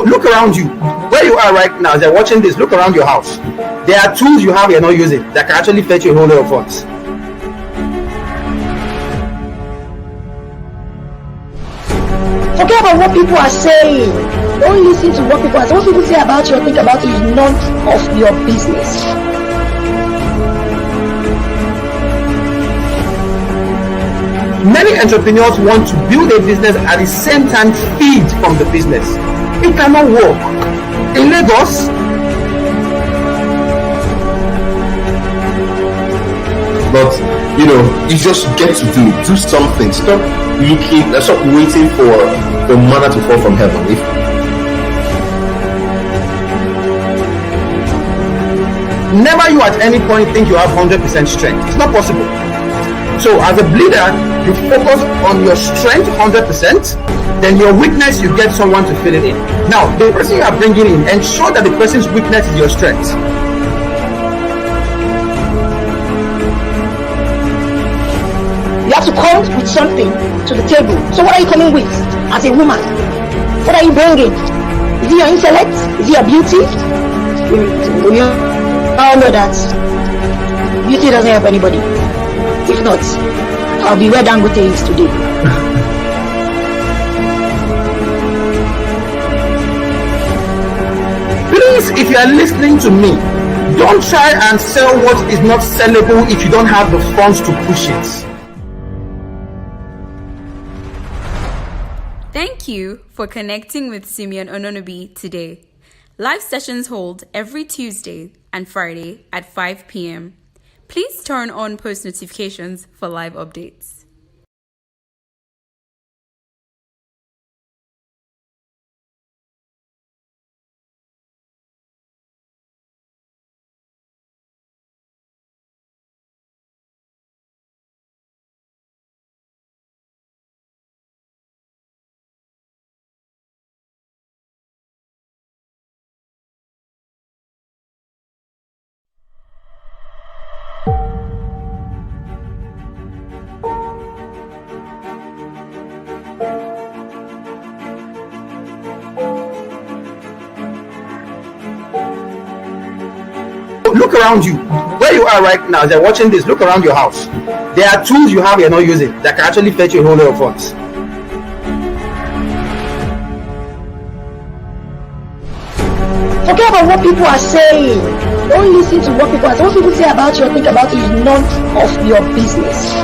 Look around you. Where you are right now, as you're watching this, look around your house. There are tools you have you're not using that can actually fetch you a whole lot of funds. Forget about what people are saying. Don't listen to what people are saying. What people say about you or think about you is none of your business. Many entrepreneurs want to build a business at the same time feed from the business. It cannot work. In Lagos, but you just get to do something. Stop waiting for the manna to fall from heaven. Never you at any point think you have 100% strength. It's not possible. So as a leader, you focus on your strength 100%, then your weakness, you get someone to fill it in. Now, the person you are bringing in, ensure that the person's weakness is your strength. You have to come with something to the table. So what are you coming with as a woman? What are you bringing? Is it your intellect? Is it your beauty? We all know that beauty doesn't help anybody. If not, I'll be where Dangote is today. Please, if you are listening to me, don't try and sell what is not sellable if you don't have the funds to push it. Thank you for connecting with Simeon Ononobi today. Live sessions hold every Tuesday and Friday at 5 p.m. Please turn on post notifications for live updates. Look around you. Where you are right now, as you're watching this, look around your house. There are tools you have you're not using that can actually fetch you a whole lot of funds. Forget about what people are saying. Don't listen to what people are saying. What people say about you or think about you is none of your business.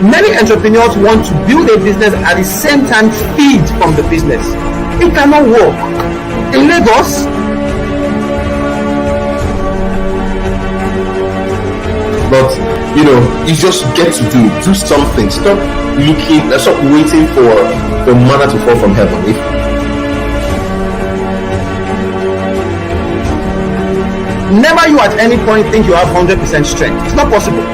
Many entrepreneurs want to build a business at the same time feed from the business. It cannot work. In Lagos, but you just get to do something. Stop waiting for the manna to fall from heaven. Never you at any point think you have 100% strength. It's not possible.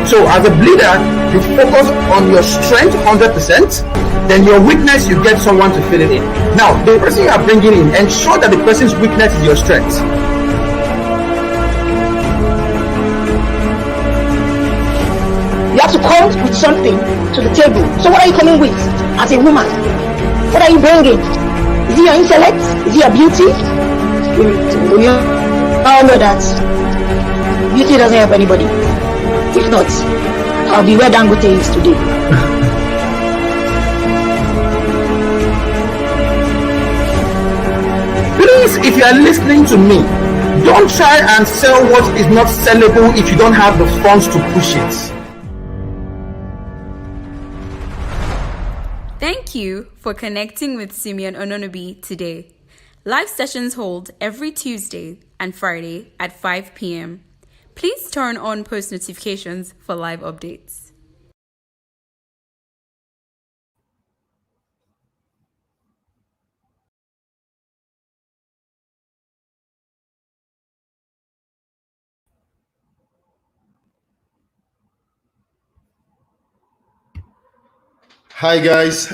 So as a leader, you focus on your strength 100%, then your weakness, you get someone to fill it in. Now, the person you are bringing in, ensure that the person's weakness is your strength. You have to come with something to the table. So what are you coming with as a woman? What are you bringing? Is it your intellect? Is it your beauty? We all know that beauty doesn't help anybody. If not, I'll be where Dangote is today. Please, if you are listening to me, don't try and sell what is not sellable if you don't have the funds to push it. Thank you for connecting with Simeon Ononobi today. Live sessions hold every Tuesday and Friday at 5 p.m. Please turn on post notifications for live updates. Hi guys.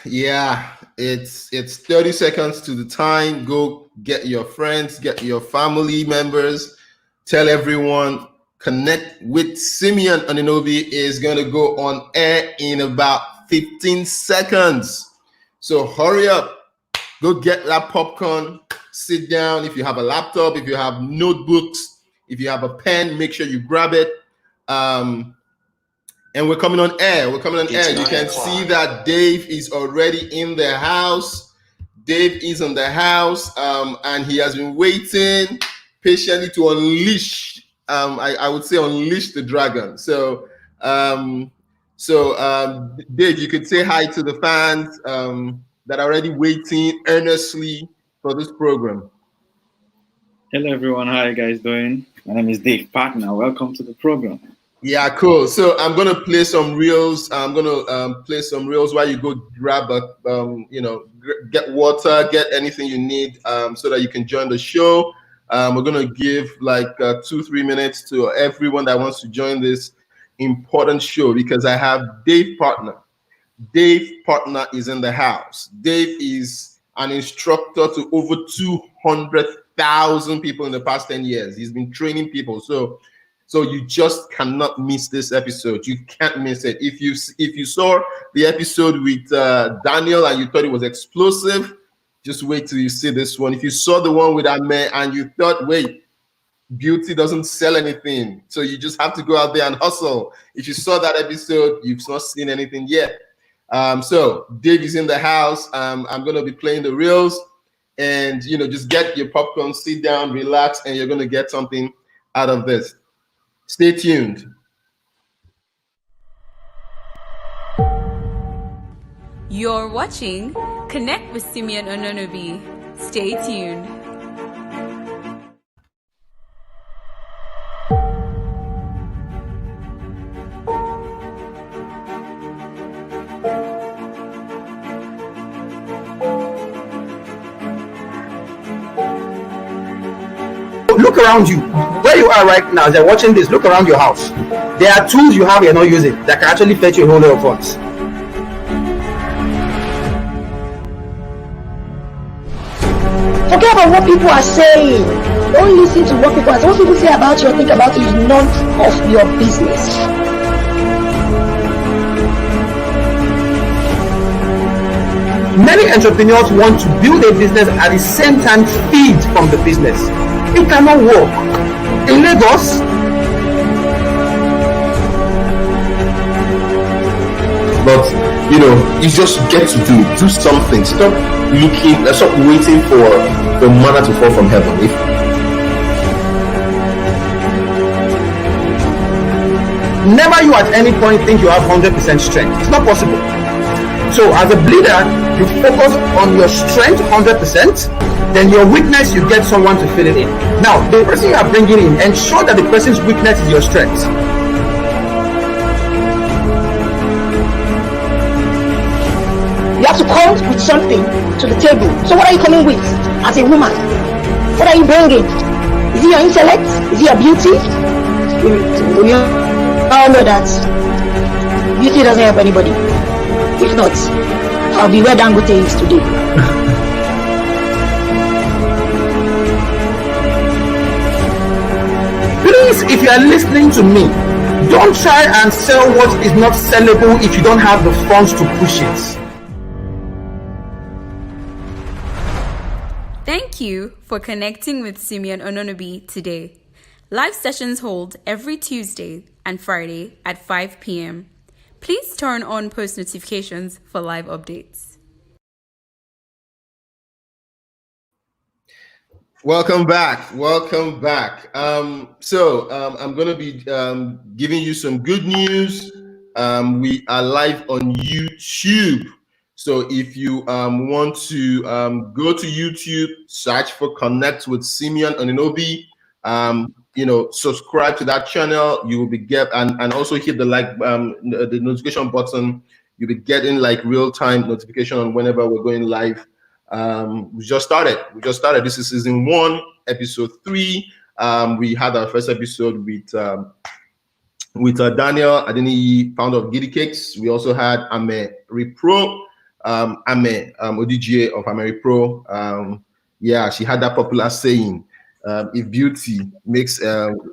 Yeah, it's 30 seconds to the time. Go get your friends, get your family members, tell everyone Connect with Simeon Ononobi is going to go on air in about 15 seconds. So hurry up, go get that popcorn, sit down. If you have a laptop, if you have notebooks, if you have a pen, make sure you grab it. And we're coming on air. You can see that Dave is already in the house. Dave is in the house, and he has been waiting patiently to unleash. I would say unleash the dragon. So, Dave, you could say hi to the fans that are already waiting earnestly for this program. Hello, everyone. How are you guys doing? My name is Dave Partner. Welcome to the program. Yeah, cool. So I'm gonna play some reels. I'm gonna play some reels while you go grab a, get water, get anything you need, so that you can join the show. We're gonna give like 2-3 minutes to everyone that wants to join this important show because I have Dave Partner. Dave Partner is in the house. Dave is an instructor to over 200,000 people in the past 10 years. He's been training people. So you just cannot miss this episode. You can't miss it. If you saw the episode with Daniel and you thought it was explosive, just wait till you see this one. If you saw the one with Ame and you thought, wait, beauty doesn't sell anything, so you just have to go out there and hustle. If you saw that episode, you've not seen anything yet. So Dave is in the house. I'm going to be playing the reels, and just get your popcorn, sit down, relax, and you're going to get something out of this. Stay tuned. You're watching Connect with Simeon Ononobi. Stay tuned. Look around you. Where you are right now, as you're watching this, look around your house. There are tools you have you're not using that can actually fetch you a whole lot of funds. Forget about what people are saying. Don't listen to what people are saying. What people say about you or think about you is none of your business. Many entrepreneurs want to build a business at the same time feed from the business. It cannot work. In Lagos, but you just get to do something. Stop waiting for the manna to fall from heaven. never you at any point think you have 100% strength. It's not possible. So as a leader, you focus on your strength 100%, then your weakness, you get someone to fill it in. Now, the person you are bringing in, ensure that the person's weakness is your strength. You have to come with something to the table. So what are you coming with as a woman? What are you bringing? Is it your intellect? Is it your beauty? We all know that beauty doesn't help anybody. If not, I'll be where Dangote is today. Please, if you are listening to me, don't try and sell what is not sellable if you don't have the funds to push it. Thank you for connecting with Simeon Ononobi today. Live sessions hold every Tuesday and Friday at 5 p.m. Please turn on post notifications for live updates. Welcome back. I'm going to be giving you some good news. We are live on YouTube. So if you want to go to YouTube, search for Connect with Simeon Ononobi, subscribe to that channel. You will be and also hit the the notification button. You'll be getting like real-time notification on whenever we're going live. We just started. This is season 1, episode 3. We had our first episode with Daniel Adeniyi, founder of Giddy Cakes. We also had Ame Repro, ODGA of Ame Repro. She had that popular saying, if beauty makes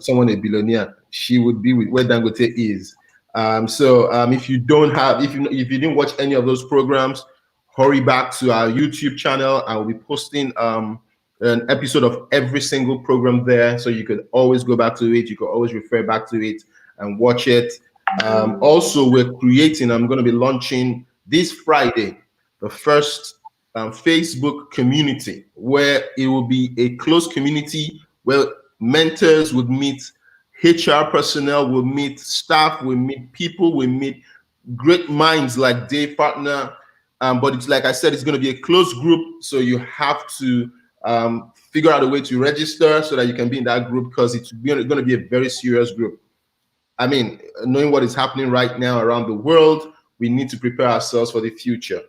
someone a billionaire, she would be with where Dangote is. If you don't have, if you didn't watch any of those programs, hurry back to our YouTube channel. I will be posting an episode of every single program there, so you could always go back to it. You could always refer back to it and watch it. Also, we're creating. I'm going to be launching this Friday the first Facebook community, where it will be a closed community where mentors would meet, HR personnel will meet, staff will meet, people will meet, great minds like Dave Partner. But it's like I said, it's going to be a closed group, so you have to figure out a way to register so that you can be in that group, because it's going to be a very serious group. I mean, knowing what is happening right now around the world, we need to prepare ourselves for the future.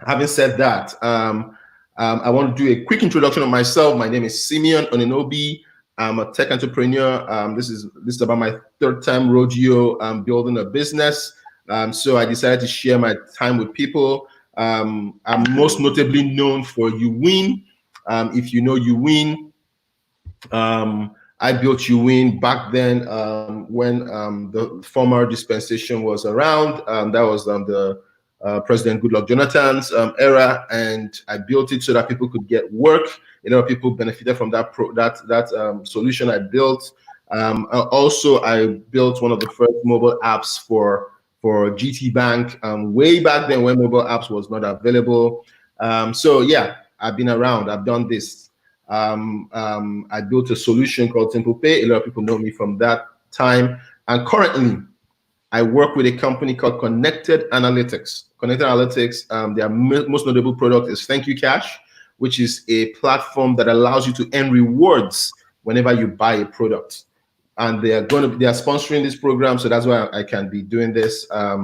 Having said that, I want to do a quick introduction of myself. My name is Simeon Ononobi. I'm a tech entrepreneur. This is about my third time rodeo building a business. So I decided to share my time with people. I'm most notably known for YouWin. If you know YouWin, I built YouWin back then when the former dispensation was around. That was the President Goodluck Jonathan's era, and I built it so that people could get work. A lot of people benefited from that solution I built. Also, I built one of the first mobile apps for GT Bank way back then when mobile apps was not available. So yeah, I've been around. I've done this. I built a solution called Simple Pay. A lot of people know me from that time. And currently, I work with a company called Connected Analytics. Connected Analytics, their most notable product is Thank You Cash, which is a platform that allows you to earn rewards whenever you buy a product. And they are sponsoring this program, so that's why I can be doing this. I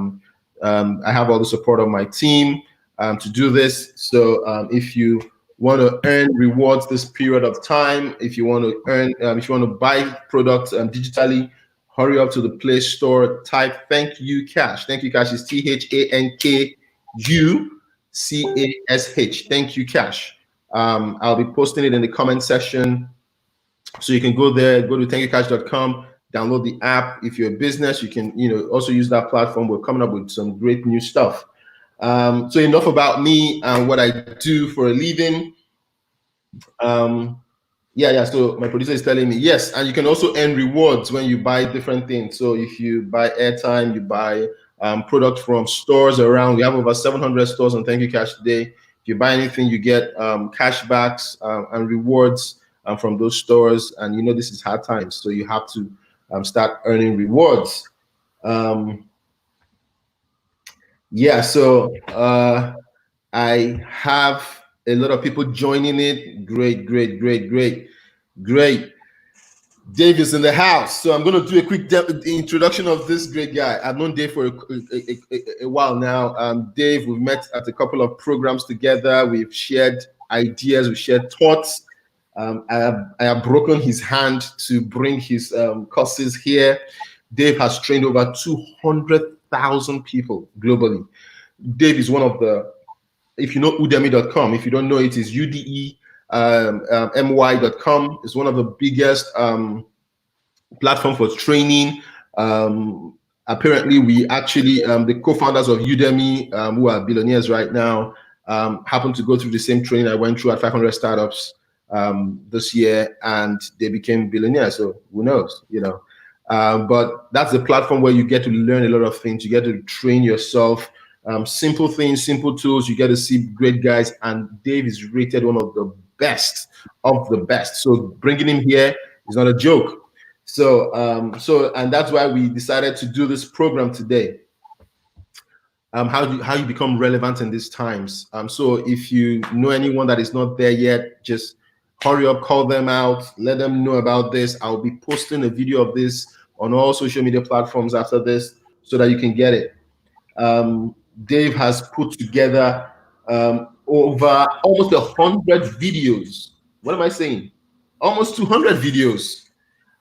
have all the support of my team to do this. So if you want to earn rewards this period of time, if you want to earn, if you want to buy products digitally, hurry up to the Play Store, type Thank You Cash. Thank You Cash is ThankUCash. Thank You Cash. I'll be posting it in the comment section. So you can go there, go to thankyoucash.com, download the app. If you're a business, you can also use that platform. We're coming up with some great new stuff. So enough about me and what I do for a living. So my producer is telling me, yes, and you can also earn rewards when you buy different things. So if you buy airtime, you buy product from stores around. We have over 700 stores on Thank You Cash today. If you buy anything, you get cashbacks and rewards from those stores. And this is hard times, so you have to start earning rewards. So I have a lot of people joining it. Great. Dave is in the house. So I'm going to do a quick introduction of this great guy. I've known Dave for a while now. Dave, we've met at a couple of programs together. We've shared ideas. We've shared thoughts. I have broken his hand to bring his courses here. Dave has trained over 200,000 people globally. Dave is one of the, if you know Udemy.com, if you don't know it, is UDEMY.com. It's one of the biggest platform for training. Apparently, we actually, the co-founders of Udemy, who are billionaires right now, happen to go through the same training I went through at 500 Startups this year, and they became billionaires. So who knows, but that's the platform where you get to learn a lot of things. You get to train yourself. Simple things, simple tools. You get to see great guys, and Dave is rated one of the best of the best. So bringing him here is not a joke. So and that's why we decided to do this program today. How you become relevant in these times. So if you know anyone that is not there yet, just hurry up, call them out, let them know about this. I'll be posting a video of this on all social media platforms after this, so that you can get it. Dave has put together over almost 100 videos. What am I saying? Almost 200 videos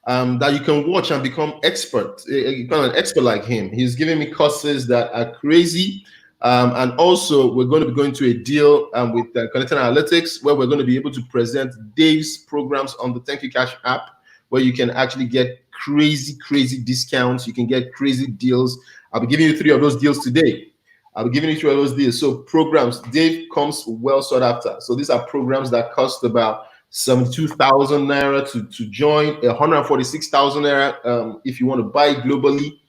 that you can watch and become expert. You become an expert like him. He's giving me courses that are crazy. And also, we're going to be going to a deal with Connected Analytics, where we're going to be able to present Dave's programs on the Thank You Cash app, where you can actually get crazy discounts. You can get crazy deals. I'll be giving you 3 of those deals today. I'll be giving you 3 of those deals. So programs, Dave comes well sought after. So these are programs that cost about 72,000 naira to join, 146,000 naira if you want to buy globally,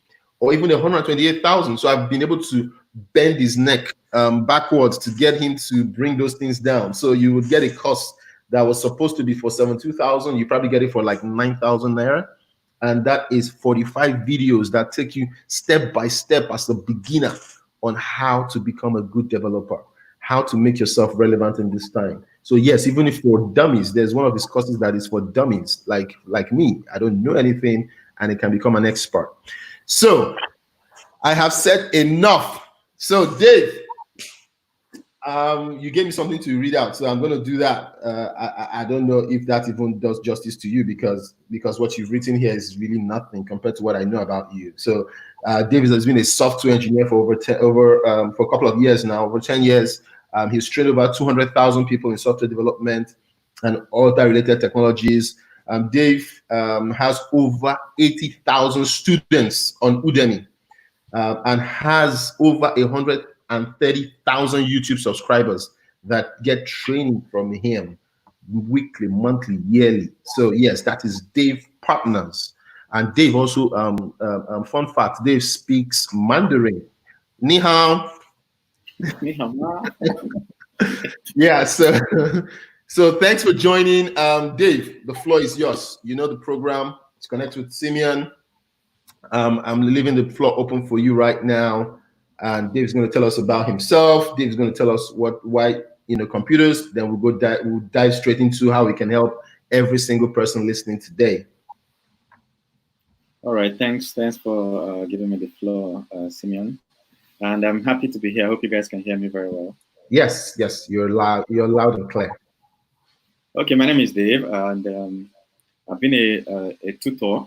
or even 128,000. So I've been able to bend his neck backwards to get him to bring those things down. So you would get a cost that was supposed to be for 72,000. You probably get it for like 9,000 naira. And that is 45 videos that take you step by step as a beginner on how to become a good developer, how to make yourself relevant in this time. So yes, even if for dummies, there's one of his courses that is for dummies, like me. I don't know anything, and it can become an expert. So I have said enough. So Dave, you gave me something to read out, so I'm going to do that. I don't know if that even does justice to you, because what you've written here is really nothing compared to what I know about you. So David has been a software engineer for for a couple of years now, over 10 years. He's trained over 200,000 people in software development and other related technologies. Dave has over 80,000 students on Udemy and has over 130,000 YouTube subscribers that get training from him weekly, monthly, yearly. So yes, that is Dave Partners. And Dave also, fun fact, Dave speaks Mandarin. Ni hao. Ni hao ma. Yeah, so thanks for joining. Dave, the floor is yours. You know the program. It's Connect with Simeon. I'm leaving the floor open for you right now. And Dave's going to tell us about himself. Dave's going to tell us why computers. Then we'll dive straight into how we can help every single person listening today. All right, thanks for giving me the floor, Simeon. And I'm happy to be here. I hope you guys can hear me very well. Yes, you're loud and clear. Okay, my name is Dave, and I've been a tutor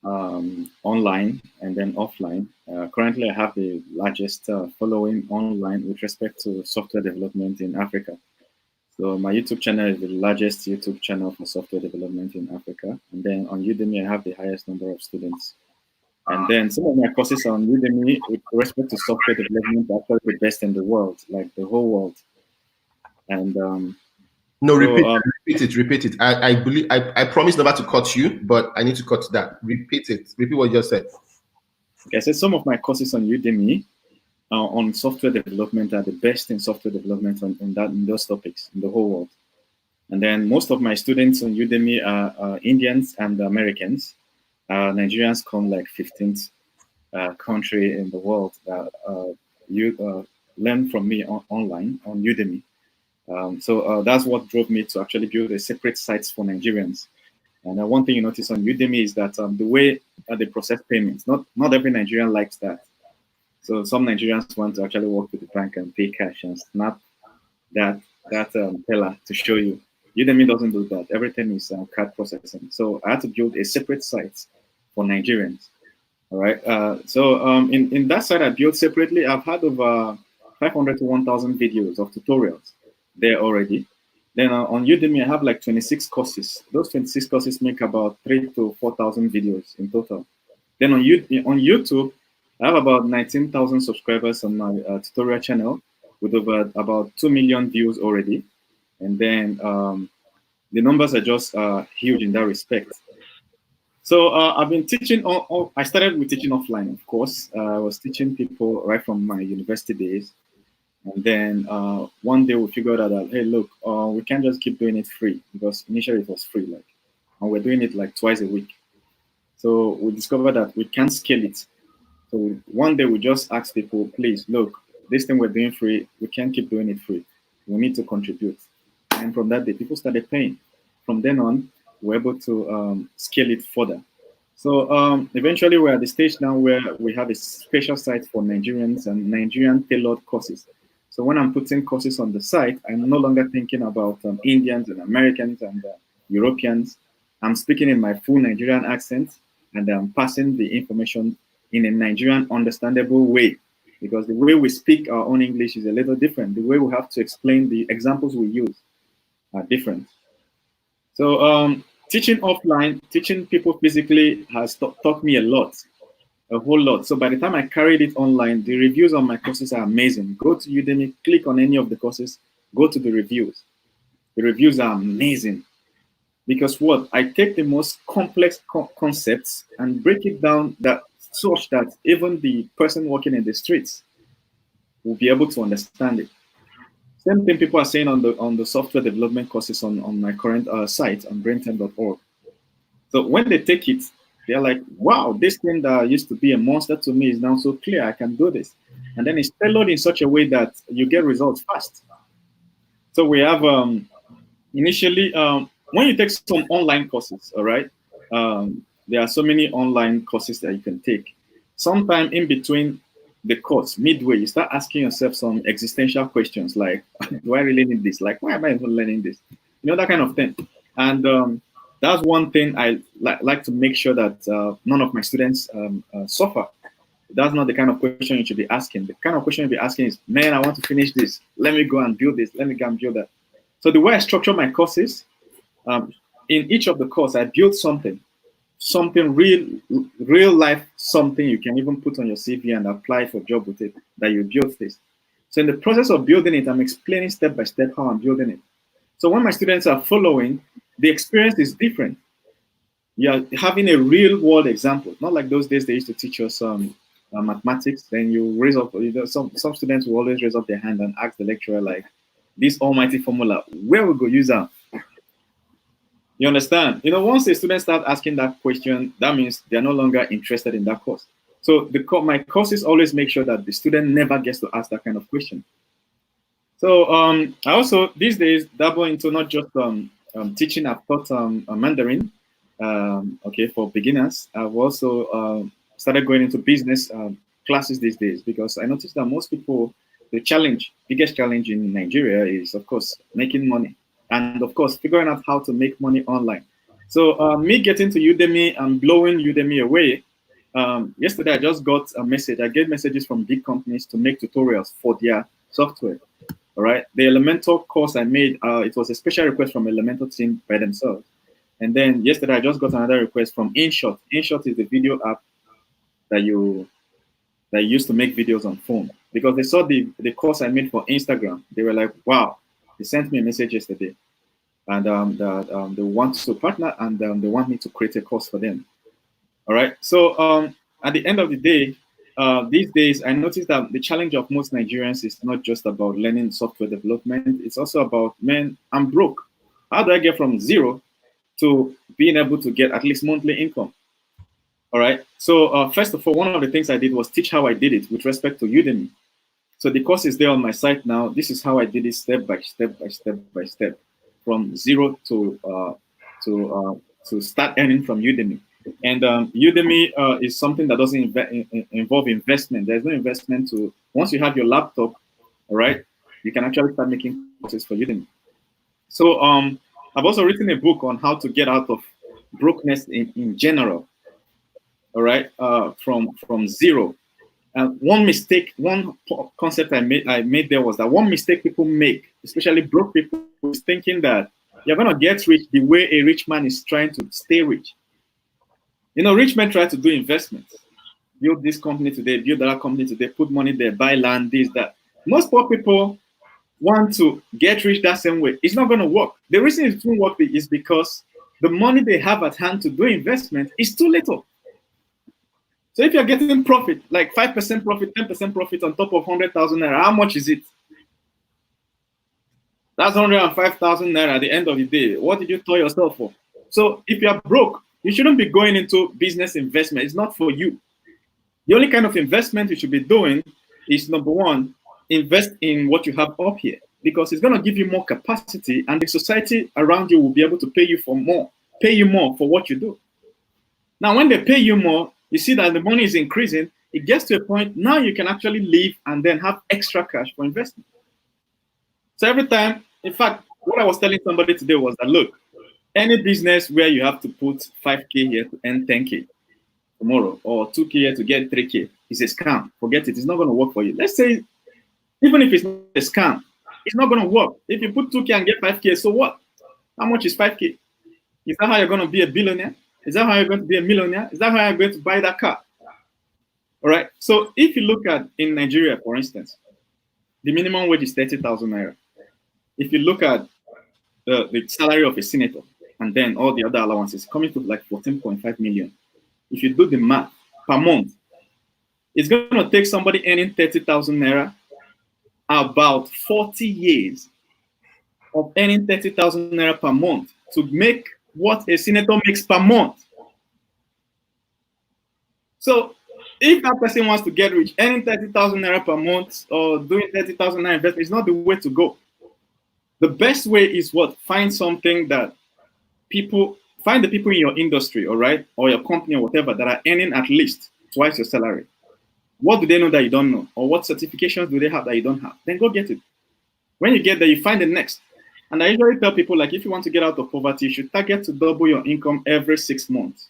online and then offline. Currently, I have the largest following online with respect to software development in Africa. So my YouTube channel is the largest YouTube channel for software development in Africa. And then on Udemy, I have the highest number of students. And then some of my courses on Udemy with respect to software development are actually the best in the world, like the whole world. And no, repeat it. I believe I promise never to cut you, but I need to cut that. Repeat it. Repeat what you just said. Okay, so some of my courses on Udemy on software development are the best in software development in those topics in the whole world. And then most of my students on Udemy are Indians and Americans. Nigerians come like 15th country in the world that you learn from me online on Udemy. So that's what drove me to actually build a separate site for Nigerians. And one thing you notice on Udemy is that the way they process payments, not every Nigerian likes that. So some Nigerians want to actually work with the bank and pay cash and snap that teller to show you. Udemy doesn't do that. Everything is card processing. So I had to build a separate site for Nigerians. All right. So in that site I built separately, I've had over 500 to 1,000 videos of tutorials there already. Then on Udemy, I have like 26 courses. Those 26 courses make about 3,000 to 4,000 videos in total. Then on YouTube, I have about 19,000 subscribers on my tutorial channel with over about 2 million views already. And then the numbers are just huge in that respect. So I've been teaching, I started with teaching offline, of course. I was teaching people right from my university days. And then one day we figured out that, hey, look, we can't just keep doing it free, because initially it was free, and we're doing it like twice a week. So we discovered that we can't scale it. So one day we just asked people, please, look, this thing we're doing free, we can't keep doing it free. We need to contribute. And from that day, people started paying. From then on, we're able to scale it further. So eventually we're at the stage now where we have a special site for Nigerians and Nigerian tailored courses. So when I'm putting courses on the site, I'm no longer thinking about Indians and Americans and Europeans. I'm speaking in my full Nigerian accent, and I'm passing the information in a Nigerian understandable way. because the way we speak our own English is a little different. The way we have to explain the examples we use are different. So teaching offline, teaching people physically has taught me a whole lot. So by the time I carried it online, the reviews on my courses are amazing. Go to Udemy, click on any of the courses, go to the reviews. The reviews are amazing. Because what? I take the most complex concepts and break it down such that even the person working in the streets will be able to understand it. Same thing people are saying on the software development courses on my current site on braintemp.org. So when they take it, they're like, wow, this thing that used to be a monster to me is now so clear, I can do this. And then it's tailored in such a way that you get results fast. So we have initially, when you take some online courses, all right, there are so many online courses that you can take. Sometime in between the course, midway, you start asking yourself some existential questions like, do I really need this? Like, why am I even learning this? You know, that kind of thing. And that's one thing I like to make sure that none of my students suffer. That's not the kind of question you should be asking. The kind of question you'll be asking is, man, I want to finish this. Let me go and build this. Let me go and build that. So the way I structure my courses, in each of the course, I build something real life, something you can even put on your CV and apply for a job with it, that you built this. So in the process of building it, I'm explaining step by step how I'm building it. So when my students are following, the experience is different. You're having a real world example, not like those days they used to teach us mathematics. Then you raise up, some students will always raise up their hand and ask the lecturer, like, this almighty formula, where we go use that? You understand? You know, once the students start asking that question, that means they're no longer interested in that course. So my courses always make sure that the student never gets to ask that kind of question. So I also these days dabble into not just teaching. I've taught Mandarin, okay, for beginners. I've also started going into business classes these days, because I noticed that most people, the biggest challenge in Nigeria is, of course, making money. And of course, figuring out how to make money online. So me getting to Udemy and blowing Udemy away, yesterday I just got a message. I get messages from big companies to make tutorials for their software. All right. The Elementor course I made, it was a special request from Elementor team by themselves. And then yesterday I just got another request from InShot. InShot is the video app that you use to make videos on phone. Because they saw the course I made for Instagram. They were like, wow. They sent me a message yesterday, and they want to partner, and they want me to create a course for them. All right. So at the end of the day, these days, I noticed that the challenge of most Nigerians is not just about learning software development. It's also about, man, I'm broke. How do I get from zero to being able to get at least monthly income? All right. So first of all, one of the things I did was teach how I did it with respect to Udemy. So the course is there on my site now. This is how I did it step by step by step by step, from zero to start earning from Udemy. And Udemy is something that doesn't involve investment. There's no investment to, once you have your laptop, all right, you can actually start making courses for Udemy. So I've also written a book on how to get out of brokenness in general, all right, from zero. One concept I made there was that one mistake people make, especially broke people, is thinking that you're going to get rich the way a rich man is trying to stay rich. You know, rich men try to do investments. Build this company today, build that company today, put money there, buy land, this, that. Most poor people want to get rich that same way. It's not going to work. The reason it won't work is because the money they have at hand to do investment is too little. So if you're getting profit, like 5% profit, 10% profit on top of 100,000 naira, how much is it? That's 105,000 naira at the end of the day. What did you toil yourself for? So if you're broke, you shouldn't be going into business investment. It's not for you. The only kind of investment you should be doing is, number one, invest in what you have up here, because it's going to give you more capacity, and the society around you will be able to pay you more for what you do. Now, when they pay you more, you see that the money is increasing. It gets to a point now you can actually live and then have extra cash for investment. So every time, in fact, what I was telling somebody today was that, look, any business where you have to put 5K here to earn 10K tomorrow, or 2K here to get 3K, it's a scam. Forget it. It's not going to work for you. Let's say, even if it's not a scam, it's not going to work. If you put 2K and get 5K, so what? How much is 5K? Is that how you're going to be a billionaire? Is that how you're going to be a millionaire? Is that how you're going to buy that car? All right. So if you look at in Nigeria, for instance, the minimum wage is 30,000 naira. If you look at the salary of a senator and then all the other allowances, coming to like 14.5 million. If you do the math per month, it's going to take somebody earning 30,000 naira about 40 years of earning 30,000 naira per month to make what a senator makes per month. So if that person wants to get rich, earning 30,000 naira per month or doing 30,000 naira investment is not the way to go. The best way is what? Find something that find the people in your industry, all right, or your company or whatever that are earning at least twice your salary. What do they know that you don't know? Or what certifications do they have that you don't have? Then go get it. When you get there, you find the next. And I usually tell people, like, if you want to get out of poverty, you should target to double your income every 6 months.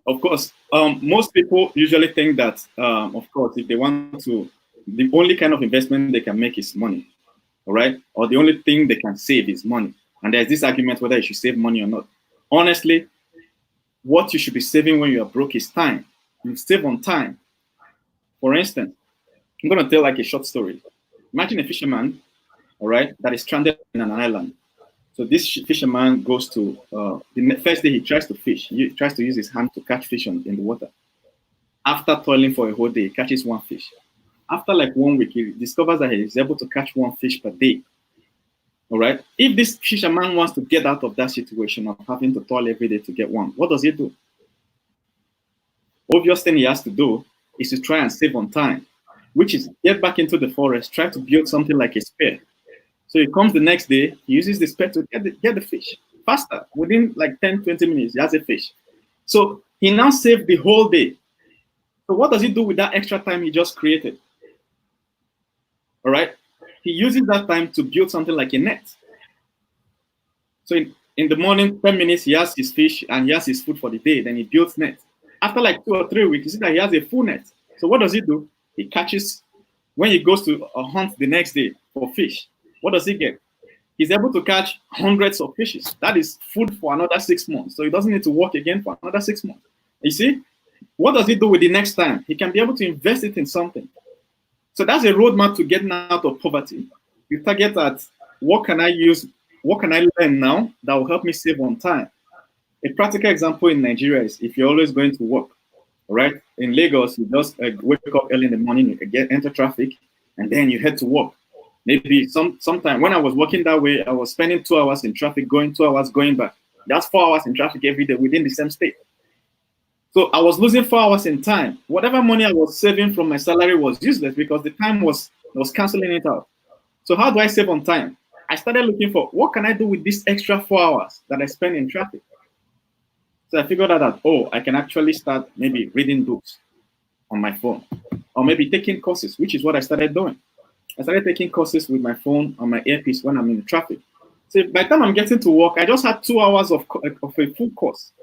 Of course, most people usually think that, of course, if they want to, the only kind of investment they can make is money, all right? Or the only thing they can save is money. And there's this argument whether you should save money or not. Honestly, what you should be saving when you are broke is time. You save on time. For instance, I'm going to tell like a short story. Imagine a fisherman, all right, that is stranded in an island. So this fisherman goes to, the first day he tries to fish. He tries to use his hand to catch fish in the water. After toiling for a whole day, he catches one fish. After like 1 week, he discovers that he is able to catch one fish per day. All right. If this fisherman wants to get out of that situation of having to toil every day to get one, what does he do? Obvious thing he has to do is to try and save on time, which is get back into the forest, try to build something like a spear. So he comes the next day, he uses the spear to get the fish faster. Within like 10, 20 minutes, he has a fish. So he now saved the whole day. So what does he do with that extra time he just created? All right. He uses that time to build something like a net. So in the morning, 10 minutes, he has his fish and he has his food for the day. Then he builds net. After like 2 or 3 weeks, you see that he has a full net. So what does he do? He catches, when he goes to hunt the next day for fish, what does he get? He's able to catch hundreds of fishes. That is food for another 6 months. So he doesn't need to work again for another 6 months. You see, what does he do with the next time? He can be able to invest it in something. So that's a roadmap to getting out of poverty. You target at what can I use, what can I learn now that will help me save on time? A practical example in Nigeria is if you're always going to work, all right? In Lagos, you just wake up early in the morning, you can enter traffic, and then you head to work. Maybe sometime when I was working that way, I was spending 2 hours in traffic, going 2 hours, going back. That's 4 hours in traffic every day within the same state. So I was losing 4 hours in time. Whatever money I was saving from my salary was useless because the time was canceling it out. So how do I save on time? I started looking for what can I do with this extra 4 hours that I spend in traffic. So I figured out that, oh, I can actually start maybe reading books on my phone or maybe taking courses, which is what I started doing. I started taking courses with my phone on my earpiece when I'm in traffic. So by the time I'm getting to work, I just had 2 hours of a full course.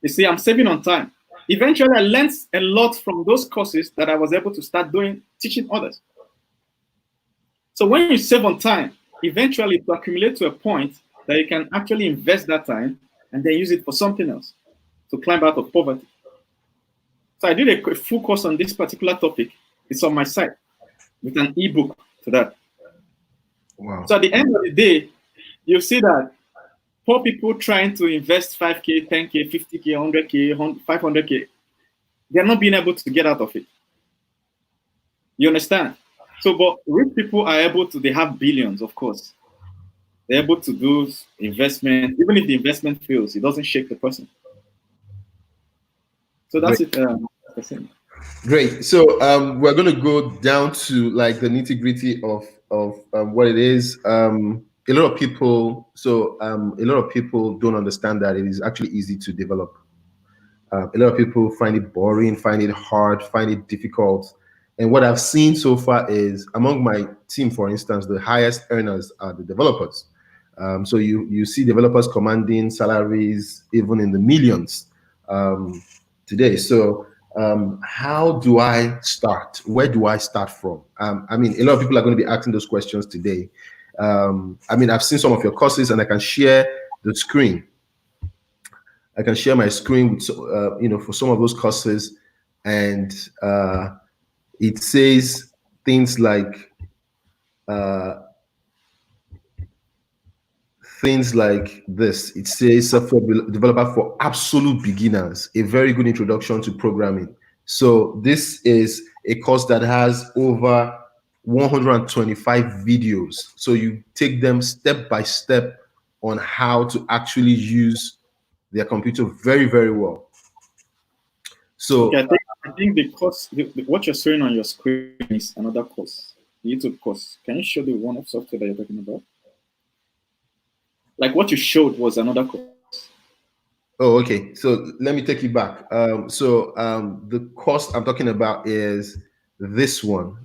You see, I'm saving on time. Eventually, I learned a lot from those courses that I was able to start teaching others. So when you save on time, eventually to accumulate to a point that you can actually invest that time and then use it for something else to climb out of poverty. So I did a full course on this particular topic. It's on my site with an ebook to that. Wow. So at the end of the day, you see that poor people trying to invest 5K, 10K, 50K, 100K, 500K, they're not being able to get out of it. You understand? So, but rich people are able to, they have billions, of course. They're able to do investment. Even if the investment fails, it doesn't shake the person. So that's it. Great. So we're going to go down to like the nitty gritty of what it is. A lot of people don't understand that it is actually easy to develop. A lot of people find it boring, find it hard, find it difficult. And what I've seen so far is among my team, for instance, the highest earners are the developers. So you see developers commanding salaries even in the millions today. So how do I start? Where do I start from? I mean, a lot of people are going to be asking those questions today. I mean, I've seen some of your courses, and I can share the screen. I can share my screen with, for some of those courses, and it says things like this. It says software developer for absolute beginners, a very good introduction to programming. So this is a course that has over 125 videos. So you take them step by step on how to actually use their computer very, very well. So okay, I think the course, what you're showing on your screen is another course, the YouTube course. Can you show the one of software that you're talking about? Like what you showed was another course. oh, okay. So let me take you back. The course I'm talking about is this one.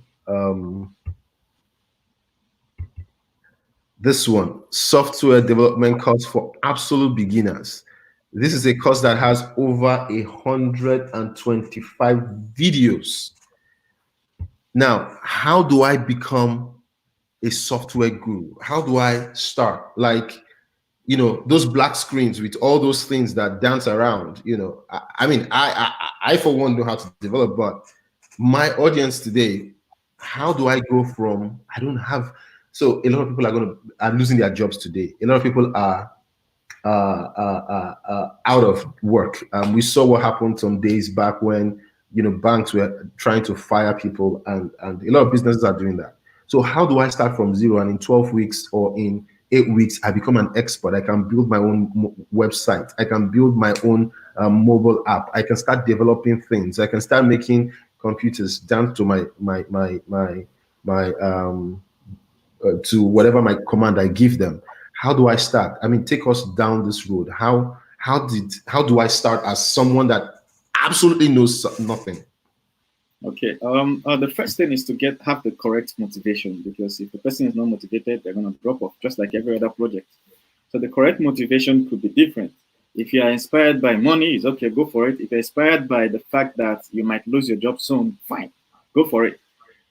This one, software development course for absolute beginners. This is a course that has over 125 videos. Now, how do I become a software guru? How do I start? Like, those black screens with all those things that dance around, I mean, I for one know how to develop, but my audience today, how do I go from, I don't have, so a lot of people are losing their jobs today. A lot of people are out of work. We saw what happened some days back when, banks were trying to fire people, and a lot of businesses are doing that. So how do I start from zero, and in 12 weeks or in 8 weeks, I become an expert? I can build my own website. I can build my own mobile app. I can start developing things. I can start making computers down to to whatever my command I give them. How do I start? I mean, take us down this road. How do I start as someone that absolutely knows nothing? Okay. The first thing is to have the correct motivation, because if the person is not motivated, they're going to drop off, just like every other project. So the correct motivation could be different. If you are inspired by money, it's okay, go for it. If you're inspired by the fact that you might lose your job soon, fine, go for it.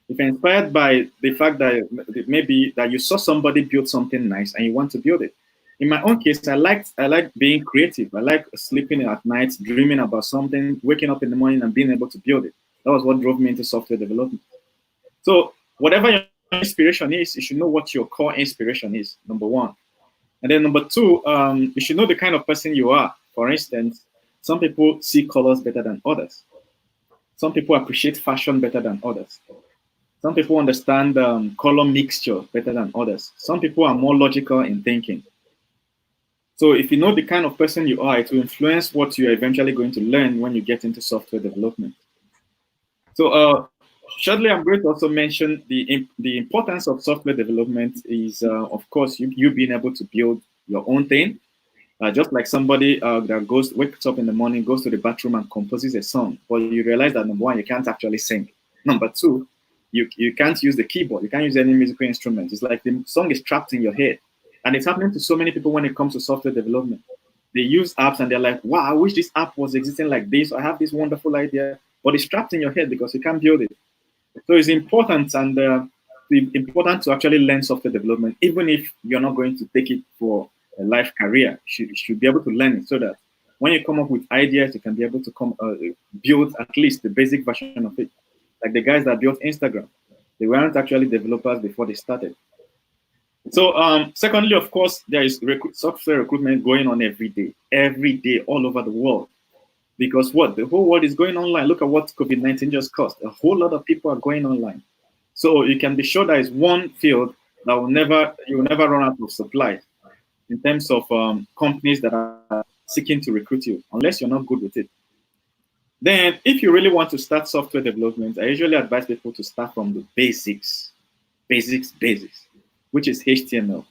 If you're inspired by the fact that maybe that you saw somebody build something nice and you want to build it. In my own case, I like being creative. I like sleeping at night, dreaming about something, waking up in the morning and being able to build it. That was what drove me into software development. So whatever your inspiration is, you should know what your core inspiration is, number one. And then number two, you should know the kind of person you are. For instance, some people see colors better than others. Some people appreciate fashion better than others. Some people understand color mixture better than others. Some people are more logical in thinking. So if you know the kind of person you are, it will influence what you're eventually going to learn when you get into software development. So shortly, I'm going to also mention the importance of software development is, of course, you being able to build your own thing. Just like somebody that wakes up in the morning, goes to the bathroom and composes a song, but you realize that number one, you can't actually sing. Number two, you can't use the keyboard. You can't use any musical instrument. It's like the song is trapped in your head. And it's happening to so many people when it comes to software development. They use apps and they're like, wow, I wish this app was existing like this. I have this wonderful idea, but it's trapped in your head because you can't build it. So it's important important to actually learn software development, even if you're not going to take it for a life career. You should be able to learn it so that when you come up with ideas, you can be able to build at least the basic version of it. Like the guys that built Instagram, they weren't actually developers before they started. So secondly, of course, there is software recruitment going on every day, all over the world. Because the whole world is going online. Look at what COVID-19 just caused. A whole lot of people are going online. So you can be sure there is one field that you will never run out of supply in terms of companies that are seeking to recruit you, unless you're not good with it. Then if you really want to start software development, I usually advise people to start from the basics, which is HTML.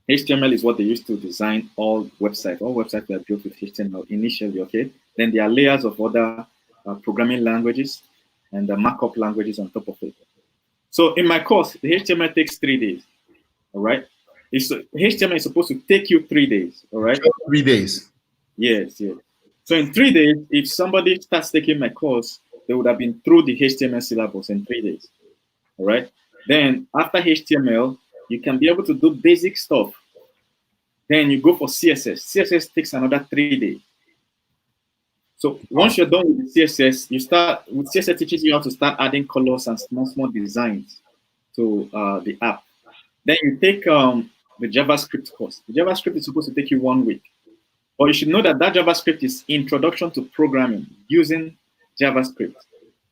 HTML is what they use to design all websites. All websites are built with HTML initially, okay? Then there are layers of other programming languages and the markup languages on top of it. So in my course, the HTML takes 3 days, all right? HTML is supposed to take you 3 days, all right? 3 days. Yes. So in 3 days, if somebody starts taking my course, they would have been through the HTML syllabus in 3 days. All right. Then after HTML, you can be able to do basic stuff. Then you go for CSS. CSS takes another 3 days. So once you're done with the CSS, you start with CSS teaches you how to start adding colors and small designs to the app. Then you take the JavaScript course. The JavaScript is supposed to take you 1 week. But you should know that JavaScript is introduction to programming using JavaScript.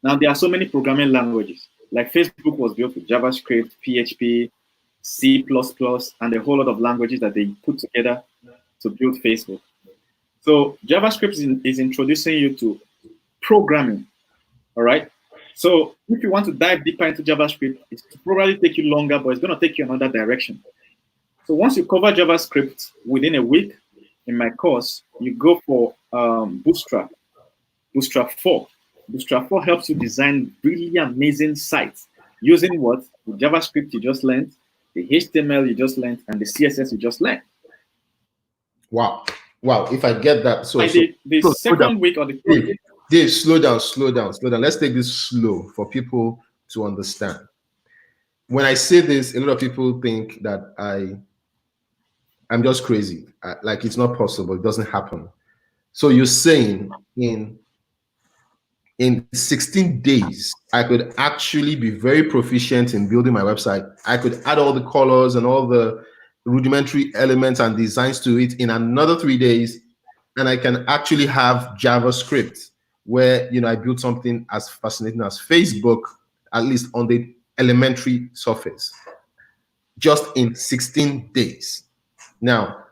Now, there are so many programming languages. Like Facebook was built with JavaScript, PHP, C++, and a whole lot of languages that they put together to build Facebook. So JavaScript is introducing you to programming, all right? So if you want to dive deeper into JavaScript, it's probably take you longer, but it's going to take you another direction. So once you cover JavaScript within a week, in my course, you go for Bootstrap 4. Bootstrap 4 helps you design really amazing sites using what? The JavaScript you just learned, the HTML you just learned, and the CSS you just learned. Wow. If I get that. So, the second week or the third week. Dave, slow down. Let's take this slow for people to understand. When I say this, a lot of people think that I'm just crazy. Like it's not possible. It doesn't happen. So you're saying in 16 days, I could actually be very proficient in building my website. I could add all the colors and all the rudimentary elements and designs to it in another 3 days, and I can actually have JavaScript where I built something as fascinating as Facebook, at least on the elementary surface, just in 16 days. Now,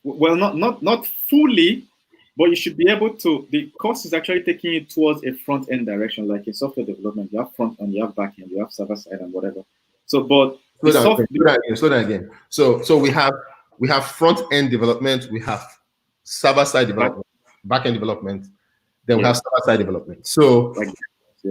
well, not fully, but you should be able to. The course is actually taking you towards a front end direction, like in software development. You have front end, you have back end, you have server side, and whatever. So, but slow down again. So we have front end development, we have server side development, back end development, then we have server side development. So,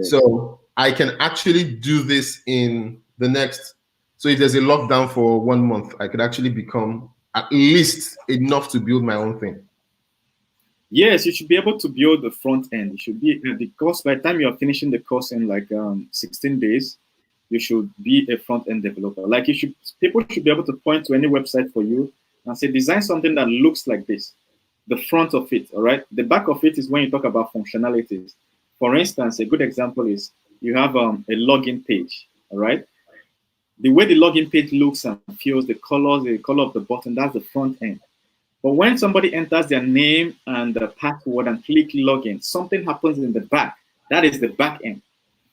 so I can actually do this in the next. So if there's a lockdown for 1 month, I could actually become at least enough to build my own thing. Yes, you should be able to build the front end. You should be the course by the time you're finishing the course in like 16 days. You should be a front-end developer. Like people should be able to point to any website for you and say, design something that looks like this. The front of it, all right? The back of it is when you talk about functionalities. For instance, a good example is you have a login page, all right? The way the login page looks and feels, the color of the button, that's the front end. But when somebody enters their name and the password and click login, something happens in the back. That is the back end.